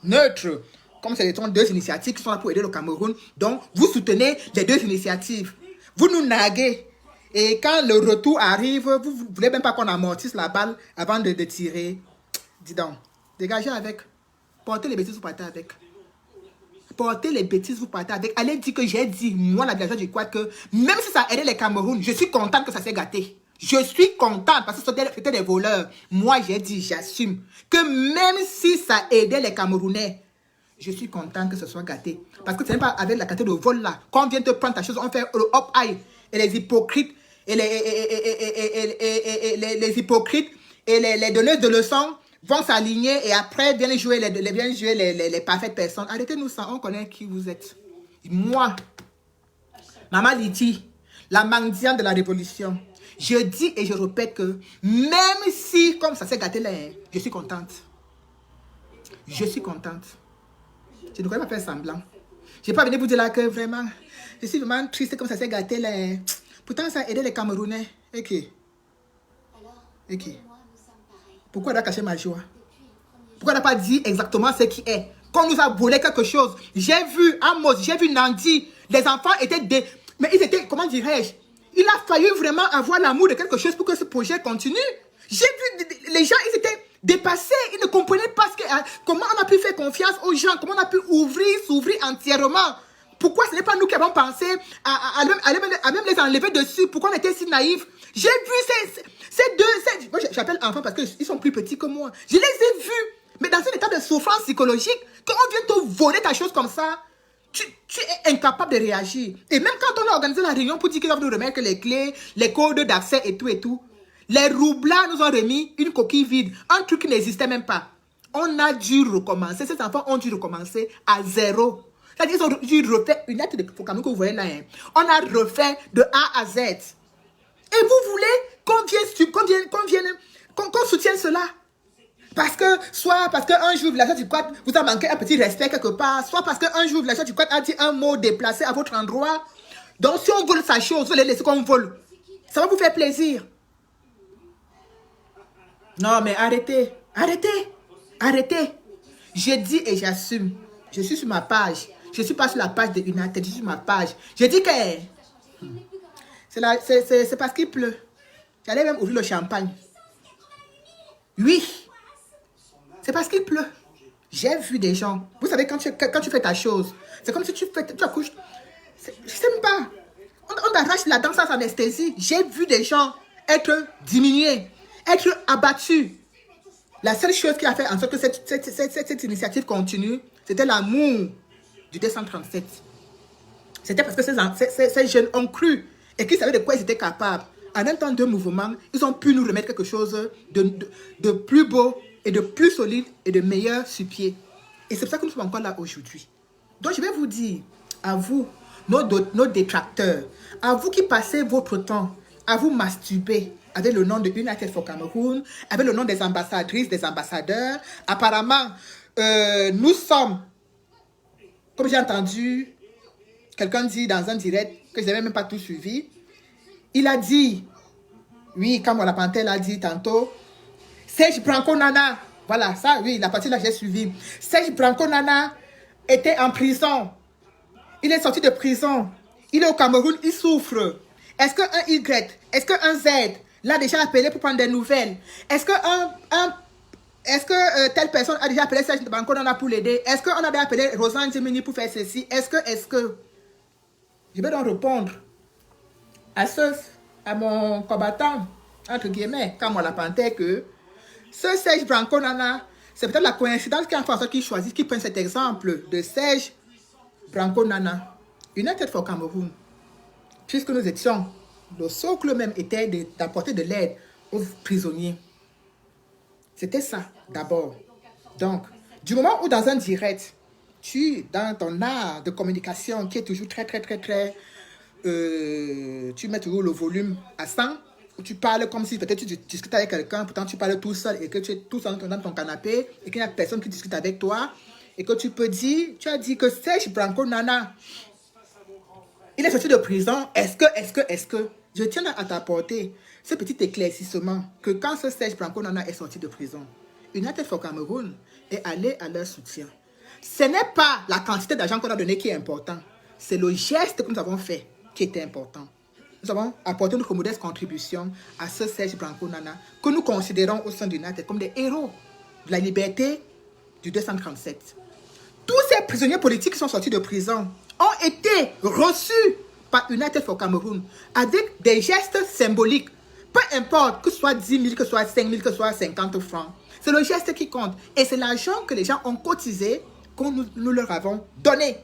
neutre. Comme ce sont deux initiatives qui sont là pour aider le Cameroun, donc vous soutenez les deux initiatives. Vous nous naguez. Et quand le retour arrive, vous ne voulez même pas qu'on amortisse la balle avant de tirer. Dis donc, dégagez avec. Portez les bêtises, vous partez avec. Portez les bêtises, vous partez avec. Allez dire que j'ai dit, moi, la villageoise du Quad, que même si ça a aidé les Cameroun, je suis contente que ça s'est gâté. Je suis contente parce que c'était des voleurs. Moi, j'ai dit, j'assume, que même si ça aidait les Camerounais, je suis content que ce soit gâté. Parce que ce n'est pas avec la quantité de vol là. Quand on vient te prendre ta chose, on fait le hop-eye. Et les hypocrites, et les hypocrites, et les donneurs de leçons vont s'aligner et après viennent jouer les parfaites personnes. Arrêtez-nous ça, on connaît qui vous êtes. Moi, Maman Lydie, la mendiante de la révolution, je dis et je répète que même si, comme ça s'est gâté là, je suis contente. Je suis contente. Je ne pourrais pas faire semblant. Je n'ai pas venu vous dire là que vraiment, je suis vraiment triste comme ça s'est gâté là. Pourtant, ça a aidé les Camerounais. Et qui? Alors, Et qui? vous et moi, nous sommes pareils. Pourquoi elle a caché ma joie? Depuis le premier Pourquoi elle n'a pas dit exactement ce qui est? Qu'on nous a volé quelque chose. J'ai vu Amos, j'ai vu Nandi. Les enfants étaient mais ils étaient, comment dirais-je? Il a fallu vraiment avoir l'amour de quelque chose pour que ce projet continue. J'ai vu les gens, ils étaient dépassés. Ils ne comprenaient pas comment on a pu faire confiance aux gens, comment on a pu s'ouvrir entièrement. Pourquoi ce n'est pas nous qui avons pensé à même les enlever dessus? Pourquoi on était si naïfs? J'ai vu ces deux, moi j'appelle enfants parce qu'ils sont plus petits que moi. Je les ai vus, mais dans un état de souffrance psychologique, quand on vient te voler ta chose comme ça, tu es incapable de réagir. Et même quand on a organisé la réunion pour dire qu'ils doivent nous remettre les clés, les codes d'accès et tout, les roublards nous ont remis une coquille vide, un truc qui n'existait même pas. On a dû recommencer, ces enfants ont dû recommencer à zéro. C'est-à-dire qu'ils ont dû refaire une lettre de Fokamo que vous voyez là. Hein. On a refait de A à Z. Et vous voulez qu'on soutienne cela? Soit parce qu'un jour, villageois du Quad vous a manqué un petit respect quelque part, soit parce qu'un jour, villageois du Quad a dit un mot déplacé à votre endroit. Donc, si on vole sa chose, vous allez laisser qu'on vole. Ça va vous faire plaisir. Non, mais arrêtez. Je dis et j'assume. Je suis sur ma page. Je ne suis pas sur la page de United, je suis sur ma page. Je dis que c'est parce qu'il pleut. J'allais même ouvrir le champagne. Oui. C'est parce qu'il pleut. J'ai vu des gens. Vous savez, quand tu fais ta chose, c'est comme si tu accouches. Je ne sais même pas. On t'arrache la dent sans anesthésie. J'ai vu des gens être diminués, être abattus. La seule chose qui a fait en sorte que cette initiative continue, c'était l'amour du 237. C'était parce que ces jeunes ont cru et qu'ils savaient de quoi ils étaient capables. En un temps de mouvement, ils ont pu nous remettre quelque chose de plus beau et de plus solide et de meilleur sur pied. Et c'est pour ça que nous sommes encore là aujourd'hui. Donc je vais vous dire, à vous, nos détracteurs, à vous qui passez votre temps à vous masturber avec le nom de United for Cameroon, avec le nom des ambassadrices, des ambassadeurs. Apparemment, nous sommes, comme j'ai entendu quelqu'un dire dans un direct que je n'avais même pas tout suivi, il a dit, oui, comme la panthère l'a dit tantôt, Serge Branco Nana, voilà, ça, oui, la partie là, j'ai suivi. Serge Branco Nana était en prison. Il est sorti de prison. Il est au Cameroun, il souffre. Est-ce qu'un Y, est-ce qu'un Z l'a déjà appelé pour prendre des nouvelles? Est-ce que telle personne a déjà appelé Serge Branco Nana pour l'aider? Est-ce qu'on a déjà appelé Rosanne Gemini pour faire ceci? Est-ce que je vais donc répondre à mon combattant, entre guillemets, comme on la panthère, que ce Serge Branco Nana, c'est peut-être la coïncidence qui a fait en sorte qu'il choisit, qu'il prenne cet exemple de Serge Branco Nana, United for Cameroon, puisque nous étions, le socle même était d'apporter de l'aide aux prisonniers. C'était ça, d'abord. Donc, du moment où dans un direct, dans ton art de communication qui est toujours très, tu mets toujours le volume à 100, où tu parles comme si peut-être tu discutes avec quelqu'un, pourtant tu parles tout seul et que tu es tout seul dans ton canapé et qu'il n'y a personne qui discute avec toi et que tu peux dire, tu as dit que Serge Branco Nana, il est sorti de prison. Est-ce que je tiens à t'apporter ce petit éclaircissement que quand ce Serge Branco Nana est sorti de prison, United for Cameroon est allé à leur soutien. Ce n'est pas la quantité d'argent qu'on a donné qui est important, c'est le geste que nous avons fait qui était important. Nous avons apporté notre modeste contribution à ce Serge Branco Nana que nous considérons au sein d'United comme des héros de la liberté du 237. Tous ces prisonniers politiques qui sont sortis de prison ont été reçus par United for Cameroon avec des gestes symboliques. Peu importe que ce soit 10 000, que ce soit 5 000, que ce soit 50 francs. C'est le geste qui compte. Et c'est l'argent que les gens ont cotisé que nous leur avons donné.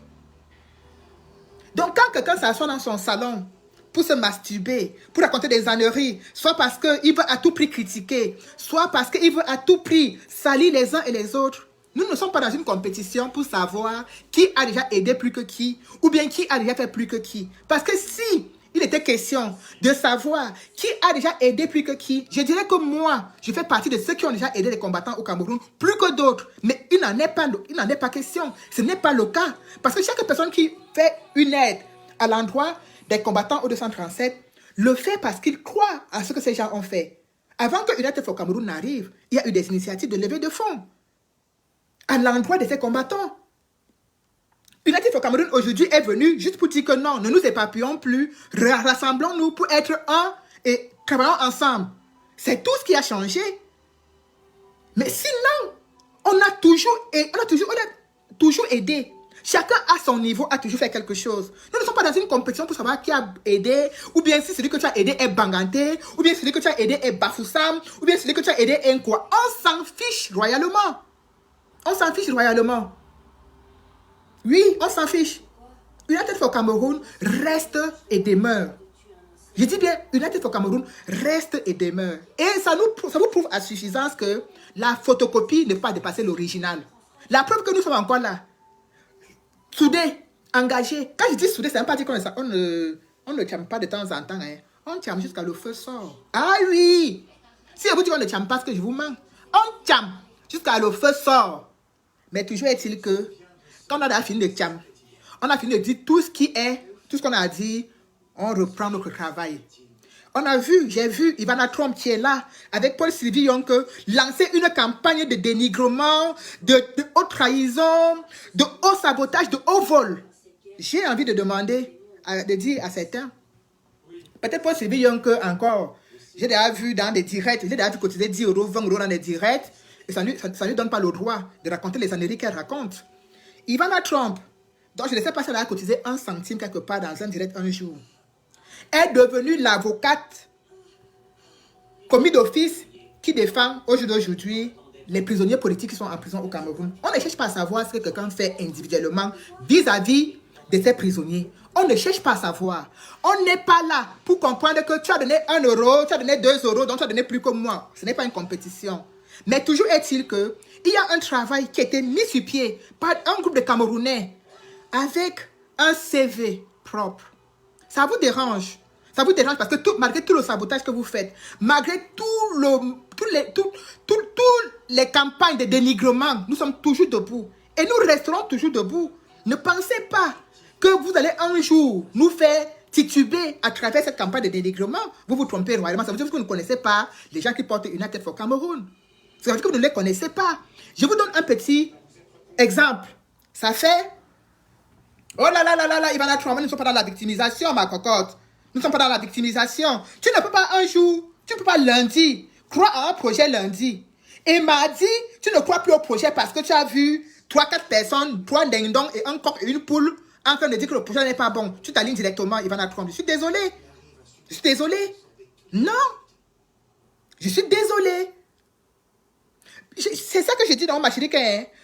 Donc quand quelqu'un s'assoit dans son salon pour se masturber, pour raconter des âneries, soit parce qu'il veut à tout prix critiquer, soit parce qu'il veut à tout prix salir les uns et les autres, nous ne sommes pas dans une compétition pour savoir qui a déjà aidé plus que qui, ou bien qui a déjà fait plus que qui. Parce que si il était question de savoir qui a déjà aidé plus que qui, je dirais que moi, je fais partie de ceux qui ont déjà aidé les combattants au Cameroun plus que d'autres. Mais il n'en est pas question. Ce n'est pas le cas. Parce que chaque personne qui fait une aide à l'endroit des combattants au 237 le fait parce qu'il croit à ce que ces gens ont fait. Avant que United for Cameroun n'arrive, il y a eu des initiatives de levée de fonds à l'endroit de ces combattants. United for Cameroun aujourd'hui est venu juste pour dire que non, ne nous éparpillons plus, rassemblons-nous pour être un et travaillons ensemble. C'est tout ce qui a changé. Mais sinon, on a toujours aidé. Chacun à son niveau a toujours fait quelque chose. Nous ne sommes pas dans une compétition pour savoir qui a aidé, ou bien si celui que tu as aidé est Banganté, ou bien celui que tu as aidé est Bafoussam, ou bien celui que tu as aidé est quoi. On s'en fiche royalement. On s'en fiche royalement. Oui, on s'en fiche. United for Cameroun reste et demeure. Je dis bien, United for Cameroun reste et demeure. Et ça vous prouve à suffisance que la photocopie ne peut pas dépasser l'original. La preuve que nous sommes encore là. Soudés, engagés. Quand je dis soudés, c'est même pas dire qu'on ne tient pas de temps en temps. Hein. On tient jusqu'à le feu sort. Ah oui! Si je vous dis qu'on ne tient pas, ce que je vous mens. On tient jusqu'à le feu sort. Mais toujours est-il que, quand on a fini de tient, on a fini de dire tout ce qu'on a dit, on reprend notre travail. J'ai vu Ivana Trump qui est là, avec Paul Sylvie Yonke, lancer une campagne de dénigrement, de haute trahison, de haut sabotage, de haut vol. J'ai envie de demander, de dire à certains, peut-être Paul Sylvie Yonke encore, j'ai déjà vu dans des directs, j'ai déjà vu cotiser 10 €, 20 € dans des directs, et ça ne lui donne pas le droit de raconter les âneries qu'elle raconte. Ivana Trump, donc je ne sais pas si elle a cotisé 1 centime quelque part dans un direct un jour, est devenue l'avocate commis d'office qui défend au jour d'aujourd'hui les prisonniers politiques qui sont en prison au Cameroun. On ne cherche pas à savoir ce que quelqu'un fait individuellement vis-à-vis de ces prisonniers. On ne cherche pas à savoir. On n'est pas là pour comprendre que tu as donné 1 €, tu as donné 2 €, donc tu as donné plus que moi. Ce n'est pas une compétition. Mais toujours est-il qu'il y a un travail qui a été mis sur pied par un groupe de Camerounais avec un CV propre. Ça vous dérange. Ça vous dérange parce que malgré tout le sabotage que vous faites, malgré toutes les campagnes de dénigrement, nous sommes toujours debout. Et nous resterons toujours debout. Ne pensez pas que vous allez un jour nous faire tituber à travers cette campagne de dénigrement. Vous vous trompez royalement. Ça veut dire que vous ne connaissez pas les gens qui portent United for Cameroun. Ça veut dire que vous ne les connaissez pas. Je vous donne un petit exemple. Ça fait... Oh là là là là là, Ivana Trump, nous ne sommes pas dans la victimisation, ma cocotte. Nous ne sommes pas dans la victimisation. Tu ne peux pas un jour, tu ne peux pas lundi, croire à un projet lundi. Et mardi, tu ne crois plus au projet parce que tu as vu 3-4 personnes, 3 ding-dong et un coq et une poule en train de dire que le projet n'est pas bon. Tu t'alignes directement, Ivana Trump. Je suis désolé. Je suis désolé. Non. Je suis désolé. C'est ça que je dis dans ma chérie.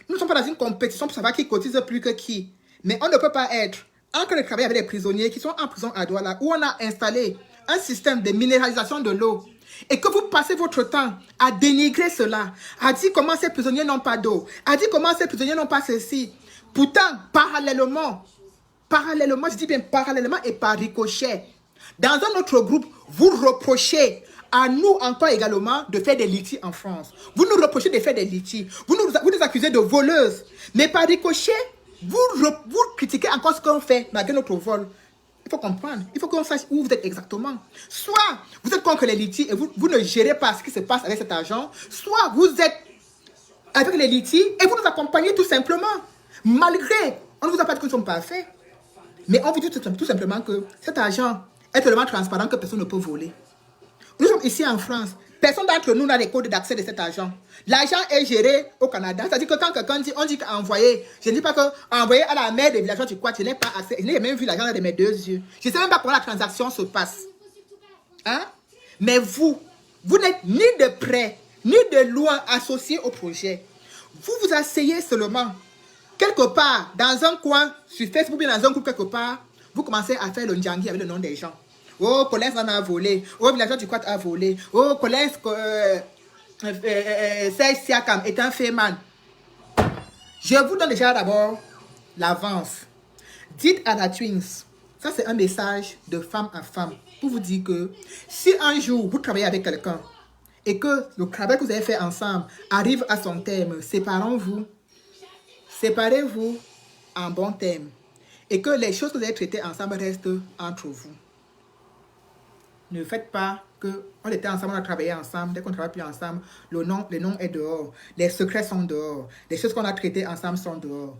Nous ne sommes pas dans une compétition pour savoir qui cotise plus que qui. Mais on ne peut pas être en train de travailler avec les prisonniers qui sont en prison à Douala, où on a installé un système de minéralisation de l'eau, et que vous passez votre temps à dénigrer cela, à dire comment ces prisonniers n'ont pas d'eau, à dire comment ces prisonniers n'ont pas ceci. Pourtant, parallèlement, je dis bien parallèlement et par ricochet, dans un autre groupe, vous reprochez à nous encore également de faire des litiges en France. Vous nous reprochez de faire des litiges. Vous nous accusez de voleuses. Mais par ricochet, vous critiquez encore ce qu'on fait malgré notre vol. Il faut comprendre. Il faut qu'on sache où vous êtes exactement. Soit vous êtes contre les litiges et vous ne gérez pas ce qui se passe avec cet argent. Soit vous êtes avec les litiges et vous nous accompagnez tout simplement. Malgré, on ne vous a pas dit que nous sommes parfaits. Mais on vous dit tout simplement que cet argent est tellement transparent que personne ne peut voler. Nous sommes ici en France. Personne d'entre nous n'a les codes d'accès de cet argent. L'argent est géré au Canada. C'est-à-dire que quand quelqu'un dit, on dit qu'envoyer, je ne dis pas qu'envoyer à la mère des villageois du quoi, je n'ai pas accès. Je n'ai même vu l'argent de mes 2 yeux. Je ne sais même pas comment la transaction se passe. Hein? Mais vous n'êtes ni de près, ni de loin associé au projet. Vous vous asseyez seulement, quelque part, dans un coin, sur Facebook, bien dans un groupe quelque part, vous commencez à faire le ndjangi avec le nom des gens. Oh, Colin en a volé. Oh, villageois du Quat a volé. Oh, Colin Serge Siakam est un féman. Je vous donne déjà d'abord l'avance. Dites à la Twins, ça c'est un message de femme à femme, pour vous dire que si un jour vous travaillez avec quelqu'un et que le travail que vous avez fait ensemble arrive à son terme, séparez-vous en bon terme et que les choses que vous avez traitées ensemble restent entre vous. Ne faites pas que on était ensemble, on a travaillé ensemble. Dès qu'on ne travaille plus ensemble, le nom est dehors. Les secrets sont dehors. Les choses qu'on a traitées ensemble sont dehors.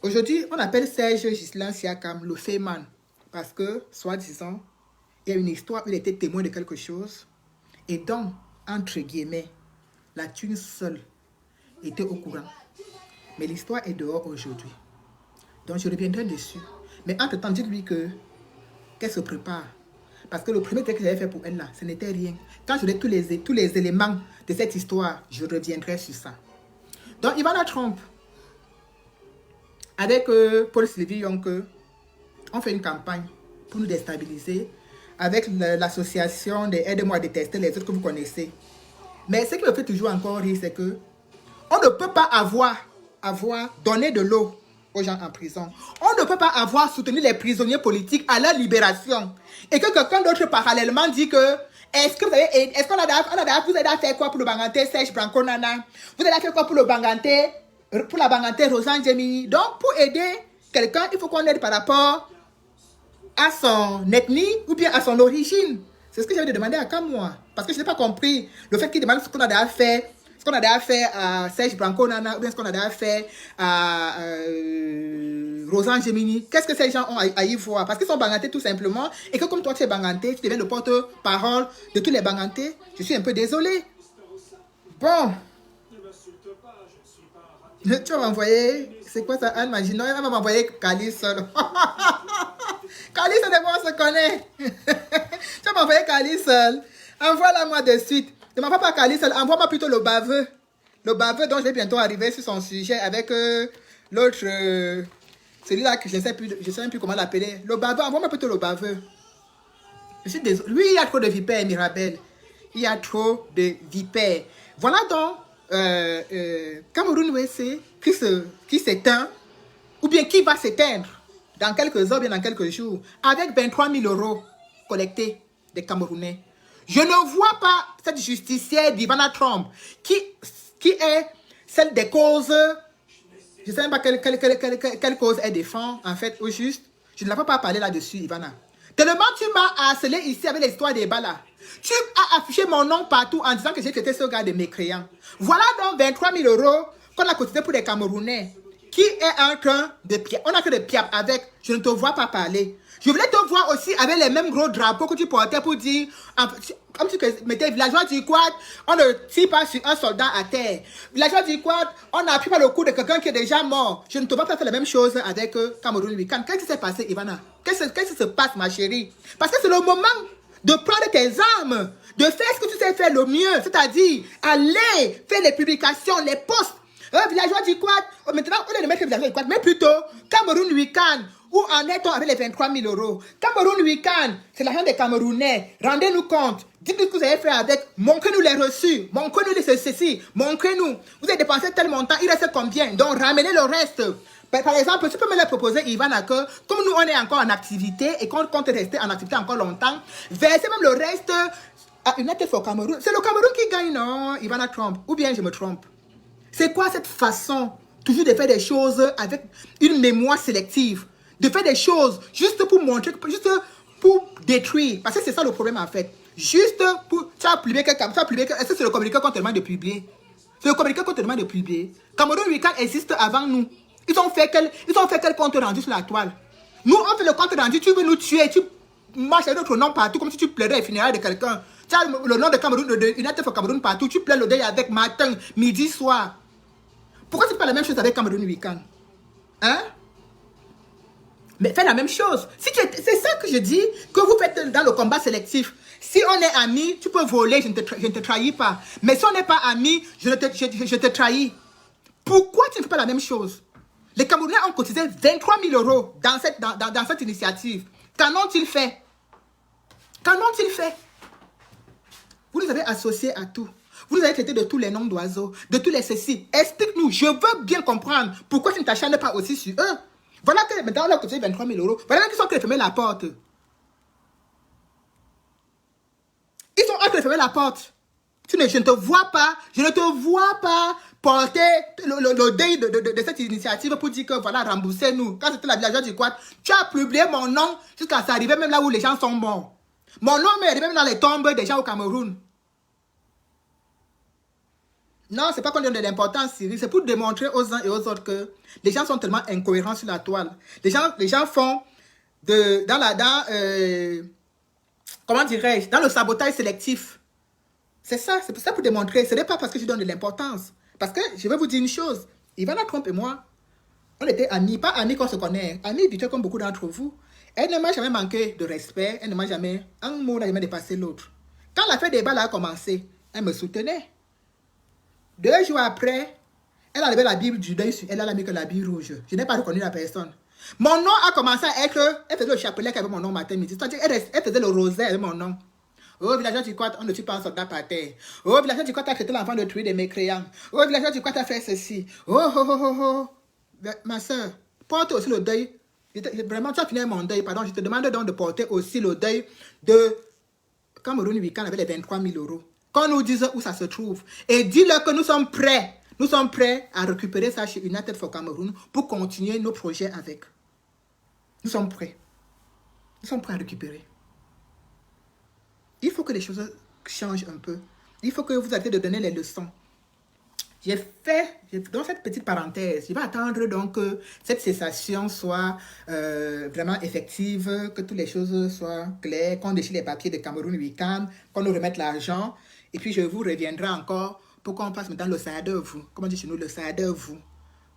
Aujourd'hui, on appelle Serge Ghislain Siakam le Féman. Parce que, soi-disant, il y a une histoire où il était témoin de quelque chose. Et donc, entre guillemets, la thune seule était au courant. Mais l'histoire est dehors aujourd'hui. Donc, je reviendrai dessus. Mais entre-temps, dites-lui qu'elle se prépare. Parce que le premier truc que j'avais fait pour elle, là, ce n'était rien. Quand j'aurai tous les éléments de cette histoire, je reviendrai sur ça. Donc, Ivana Trump, avec Paul Sylvie Yonke, on fait une campagne pour nous déstabiliser avec l'association des Aide-moi à détester les autres que vous connaissez. Mais ce qui me fait toujours encore rire, c'est que on ne peut pas avoir donné de l'eau aux gens en prison. On ne peut pas avoir soutenu les prisonniers politiques à leur libération. Et que quelqu'un d'autre parallèlement dit que est-ce qu'on a fait quoi pour le Banganté Serge Branco Nana? Vous avez fait quoi pour la Banganté Rosan Djemini? Donc pour aider quelqu'un, il faut qu'on aide par rapport à son ethnie ou bien à son origine. C'est ce que j'avais demandé à Kamwa. Parce que je n'ai pas compris le fait qu'il demande ce qu'on a déjà fait. Ce qu'on a déjà fait à Serge Branco Nana ou bien ce qu'on a déjà fait à Rosan Gemini. Qu'est-ce que ces gens ont à y voir? Parce qu'ils sont bangantés tout simplement. Et que comme toi tu es banganté, tu deviens le porte-parole de tous les bangantés. Je suis un peu désolé. Bon. Tu vas m'envoyer. C'est quoi ça, Anne Magino? Elle va m'envoyer Kali seul. Kali, c'est de moi, on se connaît. Tu vas m'envoyer Kali seul. Envoie-la moi de suite. Ne m'envoie pas Kali seul. Envoie-moi plutôt le baveux. Le baveux dont je vais bientôt arriver sur son sujet avec l'autre. Celui-là que je ne sais même plus comment l'appeler. Le baveux, envoie-moi plutôt le baveux. Je suis désolé. Lui, il y a trop de vipères, Mirabel. Il y a trop de vipères. Voilà donc Cameroun WC qui s'éteint ou bien qui va s'éteindre dans quelques heures, bien dans quelques jours, avec 23 000 € collectés des Camerounais. Je ne vois pas cette justicière d'Ivana Trump qui est celle des causes. Je ne sais même pas quelle cause elle défend, en fait, au juste. Je ne la vois pas parler là-dessus, Ivana. Tellement tu m'as harcelé ici avec l'histoire des balles. Tu as affiché mon nom partout en disant que j'étais ce gars de mécréant. Voilà donc 23 000 € qu'on a cotisé pour les Camerounais. Qui est en train de piap? On a que de piap avec. Je ne te vois pas parler. Je voulais te voir aussi avec les mêmes gros drapeaux que tu portais pour dire, comme tu mettais villageois du quad, on ne tire pas sur un soldat à terre. Villageois du quad, on n'appuie pas le cou de quelqu'un qui est déjà mort. Je ne te vois pas faire la même chose avec Cameroun Weekend. Qu'est-ce qui s'est passé, Ivana? Qu'est-ce qui se passe, ma chérie? Parce que c'est le moment de prendre tes armes, de faire ce que tu sais faire le mieux, c'est-à-dire aller faire les publications, les posts. Villageois du quad, maintenant on est de mettre villageois du quad, mais plutôt Cameroun Weekend. Où en est-on avec les 23 000 €? Cameroun Weekend, c'est l'argent des Camerounais. Rendez-nous compte. Dites-nous ce que vous avez fait avec. Montrez-nous les reçus. Montrez-nous ceci. Montrez-nous. Vous avez dépensé tel montant. Il reste combien? Donc, ramenez le reste. Par exemple, tu peux me le proposer, Ivana, que comme nous, on est encore en activité et qu'on compte rester en activité encore longtemps, versez même le reste à United for Cameroun. C'est le Cameroun qui gagne, non, Ivana Trump? Ou bien je me trompe? C'est quoi cette façon toujours de faire des choses avec une mémoire sélective? De faire des choses juste pour montrer, juste pour détruire. Parce que c'est ça le problème en fait. Juste pour... Tu as publié quelqu'un. Est-ce que c'est le communiqué qu'on te demande de publier? C'est le communiqué qu'on te demande de publier. Cameroun Weekend existe avant nous. Ils ont fait quel compte rendu sur la toile? Nous, on fait le compte rendu. Tu veux nous tuer. Tu marches avec notre nom partout comme si tu plairais les funérailles de quelqu'un. Tu as le nom de Cameroun, de United for Cameroun partout. Tu plais le deuil avec matin, midi, soir. Pourquoi tu fais pas la même chose avec Cameroun Weekend? Hein? Mais fais la même chose. C'est ça que je dis que vous faites dans le combat sélectif. Si on est amis, tu peux voler, je ne te trahis pas. Mais si on n'est pas amis, je te trahis. Pourquoi tu ne fais pas la même chose? Les Camerounais ont cotisé 23 000 € dans cette initiative. Qu'en ont-ils fait? Qu'en ont-ils fait? Vous nous avez associés à tout. Vous nous avez traité de tous les noms d'oiseaux, de tous les ceci. Explique-nous, je veux bien comprendre pourquoi tu ne t'acharnes pas aussi sur eux. Voilà que maintenant on a cotisé 23 000 €. Voilà qu'ils sont en train de fermer la porte. Ils sont en train de fermer la porte. Je ne te vois pas porter le deuil de cette initiative pour dire que voilà, remboursez-nous. Quand c'était la villageoise du quad, tu as publié mon nom jusqu'à ça arriver même là où les gens sont morts. Mon nom est même dans les tombes des gens au Cameroun. Non, c'est pas qu'on donne de l'importance, Cyril. C'est pour démontrer aux uns et aux autres que les gens sont tellement incohérents sur la toile. Les gens font comment dirais-je, dans le sabotage sélectif. C'est ça, c'est pour ça pour démontrer. Ce n'est pas parce que je donne de l'importance. Parce que je vais vous dire une chose. Ivana Trump et moi, on était amis, pas amis qu'on se connaît, amis du tout comme beaucoup d'entre vous. Elle ne m'a jamais manqué de respect, elle ne m'a jamais, un mot n'a jamais dépassé l'autre. Quand l'affaire des balles a commencé, elle me soutenait. 2 jours après, elle a levé la Bible du deuil sur elle, elle a mis que la Bible rouge. Je n'ai pas reconnu la personne. Mon nom a commencé à être, elle faisait le chapelet avec mon nom matin, midi. C'est-à-dire, elle faisait le rosaire avec mon nom. Oh, villageois du Quat, on ne tue pas un soldat par terre. Oh, villageois du Quat, t'as traité l'enfant de tuer des mécréants. Oh, villageois du Quat, t'as fait ceci. Oh, oh, oh, oh, oh. Ma soeur, porte aussi le deuil. Vraiment, tu as fini mon deuil, pardon. Je te demande donc de porter aussi le deuil de Cameroun Weekend avec les 23 000 euros. Qu'on nous dise où ça se trouve. Et dis-leur que nous sommes prêts. Nous sommes prêts à récupérer ça chez United for Cameroun pour continuer nos projets avec. Nous sommes prêts. Nous sommes prêts à récupérer. Il faut que les choses changent un peu. Il faut que vous arrêtez de donner les leçons. Dans cette petite parenthèse, je vais attendre donc que cette cessation soit vraiment effective, que toutes les choses soient claires, qu'on déchire les papiers de Cameroun Weekend, qu'on nous remette l'argent. Et puis je vous reviendrai encore pour qu'on fasse maintenant le Saada-vous. Comment on dit chez nous, le Saada-vous.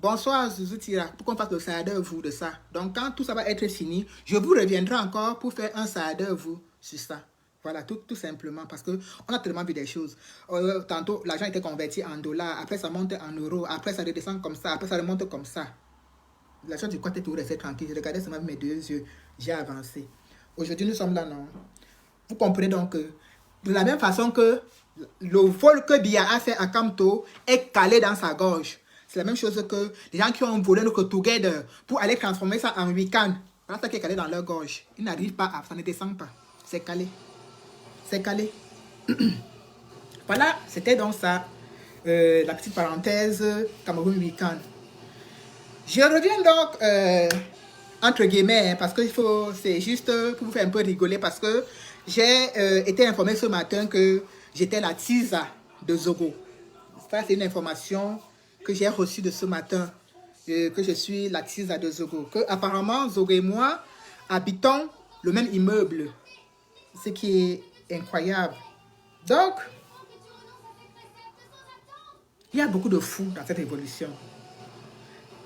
Bonsoir Zuzutira, pour qu'on fasse le Saada-vous de ça. Donc quand tout ça va être fini, je vous reviendrai encore pour faire un Saada-vous sur ça. Voilà, tout simplement, parce qu'on a tellement vu des choses. Tantôt, l'argent était converti en dollars, après ça monte en euros, après ça redescend comme ça, après ça remonte comme ça. L'argent du côté tout resté tranquille. Je regardais seulement avec mes 2 yeux, j'ai avancé. Aujourd'hui, nous sommes là, non? Vous comprenez donc que, de la même façon que le vol que Biya a fait à Kamto est calé dans sa gorge. C'est la même chose que les gens qui ont volé notre Together pour aller transformer ça en week-end. Voilà ça qui est calé dans leur gorge. Ils n'arrivent pas à, ça ne descend pas. C'est calé. C'est calé. Voilà, c'était donc ça, la petite parenthèse Cameroun Weekend. Je reviens donc, entre guillemets, parce que c'est juste pour vous faire un peu rigoler, parce que j'ai été informé ce matin que j'étais la Tisa de Zogo. Ça, c'est une information que j'ai reçue de ce matin, que je suis la Tisa de Zogo. Que apparemment, Zogo et moi habitons le même immeuble, ce qui est incroyable. Donc, il y a beaucoup de fous dans cette révolution.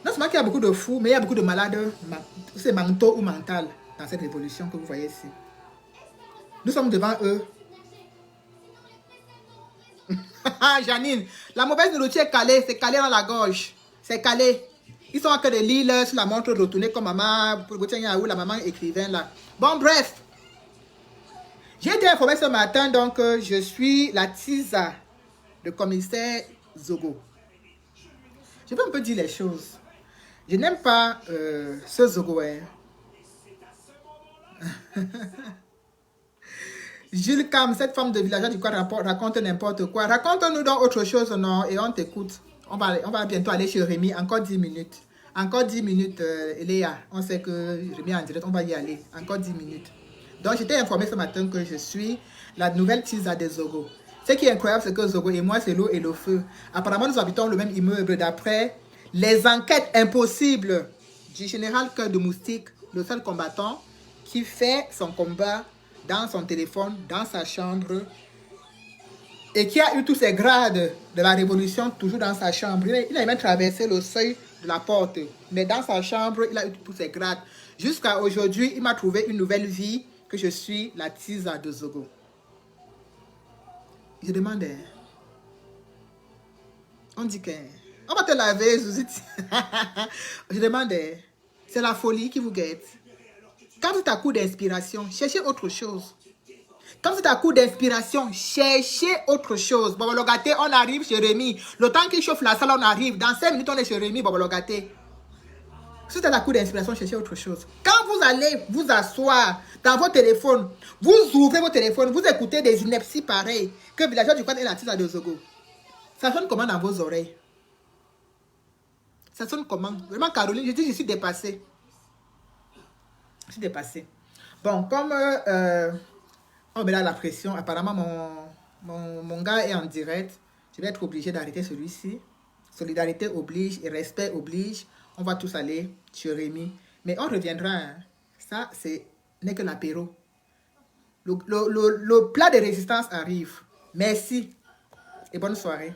Non seulement qu'il y a beaucoup de fous, mais il y a beaucoup de malades, c'est mentaux ou mental dans cette révolution que vous voyez ici. Nous sommes devant eux. Janine, la mauvaise nourriture est calée, c'est calé dans la gorge. C'est calé. Ils sont à que de l'île sur la montre retournée comme maman, pour la maman écrivain là. Bon, bref. J'ai été informé ce matin, donc je suis la Tisa, le commissaire Zogo. Je peux un peu dire les choses. Je n'aime pas ce Zogo. Jules Cam, cette femme de villageois du coin raconte n'importe quoi. Raconte-nous donc autre chose, non? Et on t'écoute. On va bientôt aller chez Rémi. Encore 10 minutes. Encore 10 minutes, Léa. On sait que Rémi est en direct. On va y aller. Encore 10 minutes. Donc, j'étais informé ce matin que je suis la nouvelle Tisa de Zogo. Ce qui est incroyable, c'est que Zogo et moi, c'est l'eau et le feu. Apparemment, nous habitons le même immeuble d'après les enquêtes impossibles du général Cœur de Moustique, le seul combattant qui fait son combat dans son téléphone, dans sa chambre, et qui a eu tous ses grades de la révolution toujours dans sa chambre. Il a même traversé le seuil de la porte, mais dans sa chambre, il a eu tous ses grades. Jusqu'à aujourd'hui, il m'a trouvé une nouvelle vie, que je suis la Tisa de Zogo. Je demandais, on dit que, on va te laver, Zouziti. Je demandais, c'est la folie qui vous guette. Quand c'est à coup d'inspiration, cherchez autre chose. Quand c'est à coup d'inspiration, cherchez autre chose. Bobologaté, on arrive chez Rémi. Le temps qu'il chauffe la salle, on arrive. Dans 5 minutes, on est chez Rémi, Bobologaté. Si c'est à coup d'inspiration, cherchez autre chose. Quand vous allez vous asseoir dans votre téléphone, vous ouvrez votre téléphone, vous écoutez des inepties pareilles que Villageois du coin et la Tisa de Zogo. Ça sonne comment dans vos oreilles? Ça sonne comment? Vraiment, Caroline, je dis, je suis dépassée. Je suis dépassée. Bon, comme On met là la pression. Apparemment, mon gars est en direct. Je vais être obligé d'arrêter celui-ci. Solidarité oblige et respect oblige. On va tous aller chez Rémi. Mais on reviendra. Hein. Ça, n'est que l'apéro. Le plat de résistance arrive. Merci et bonne soirée.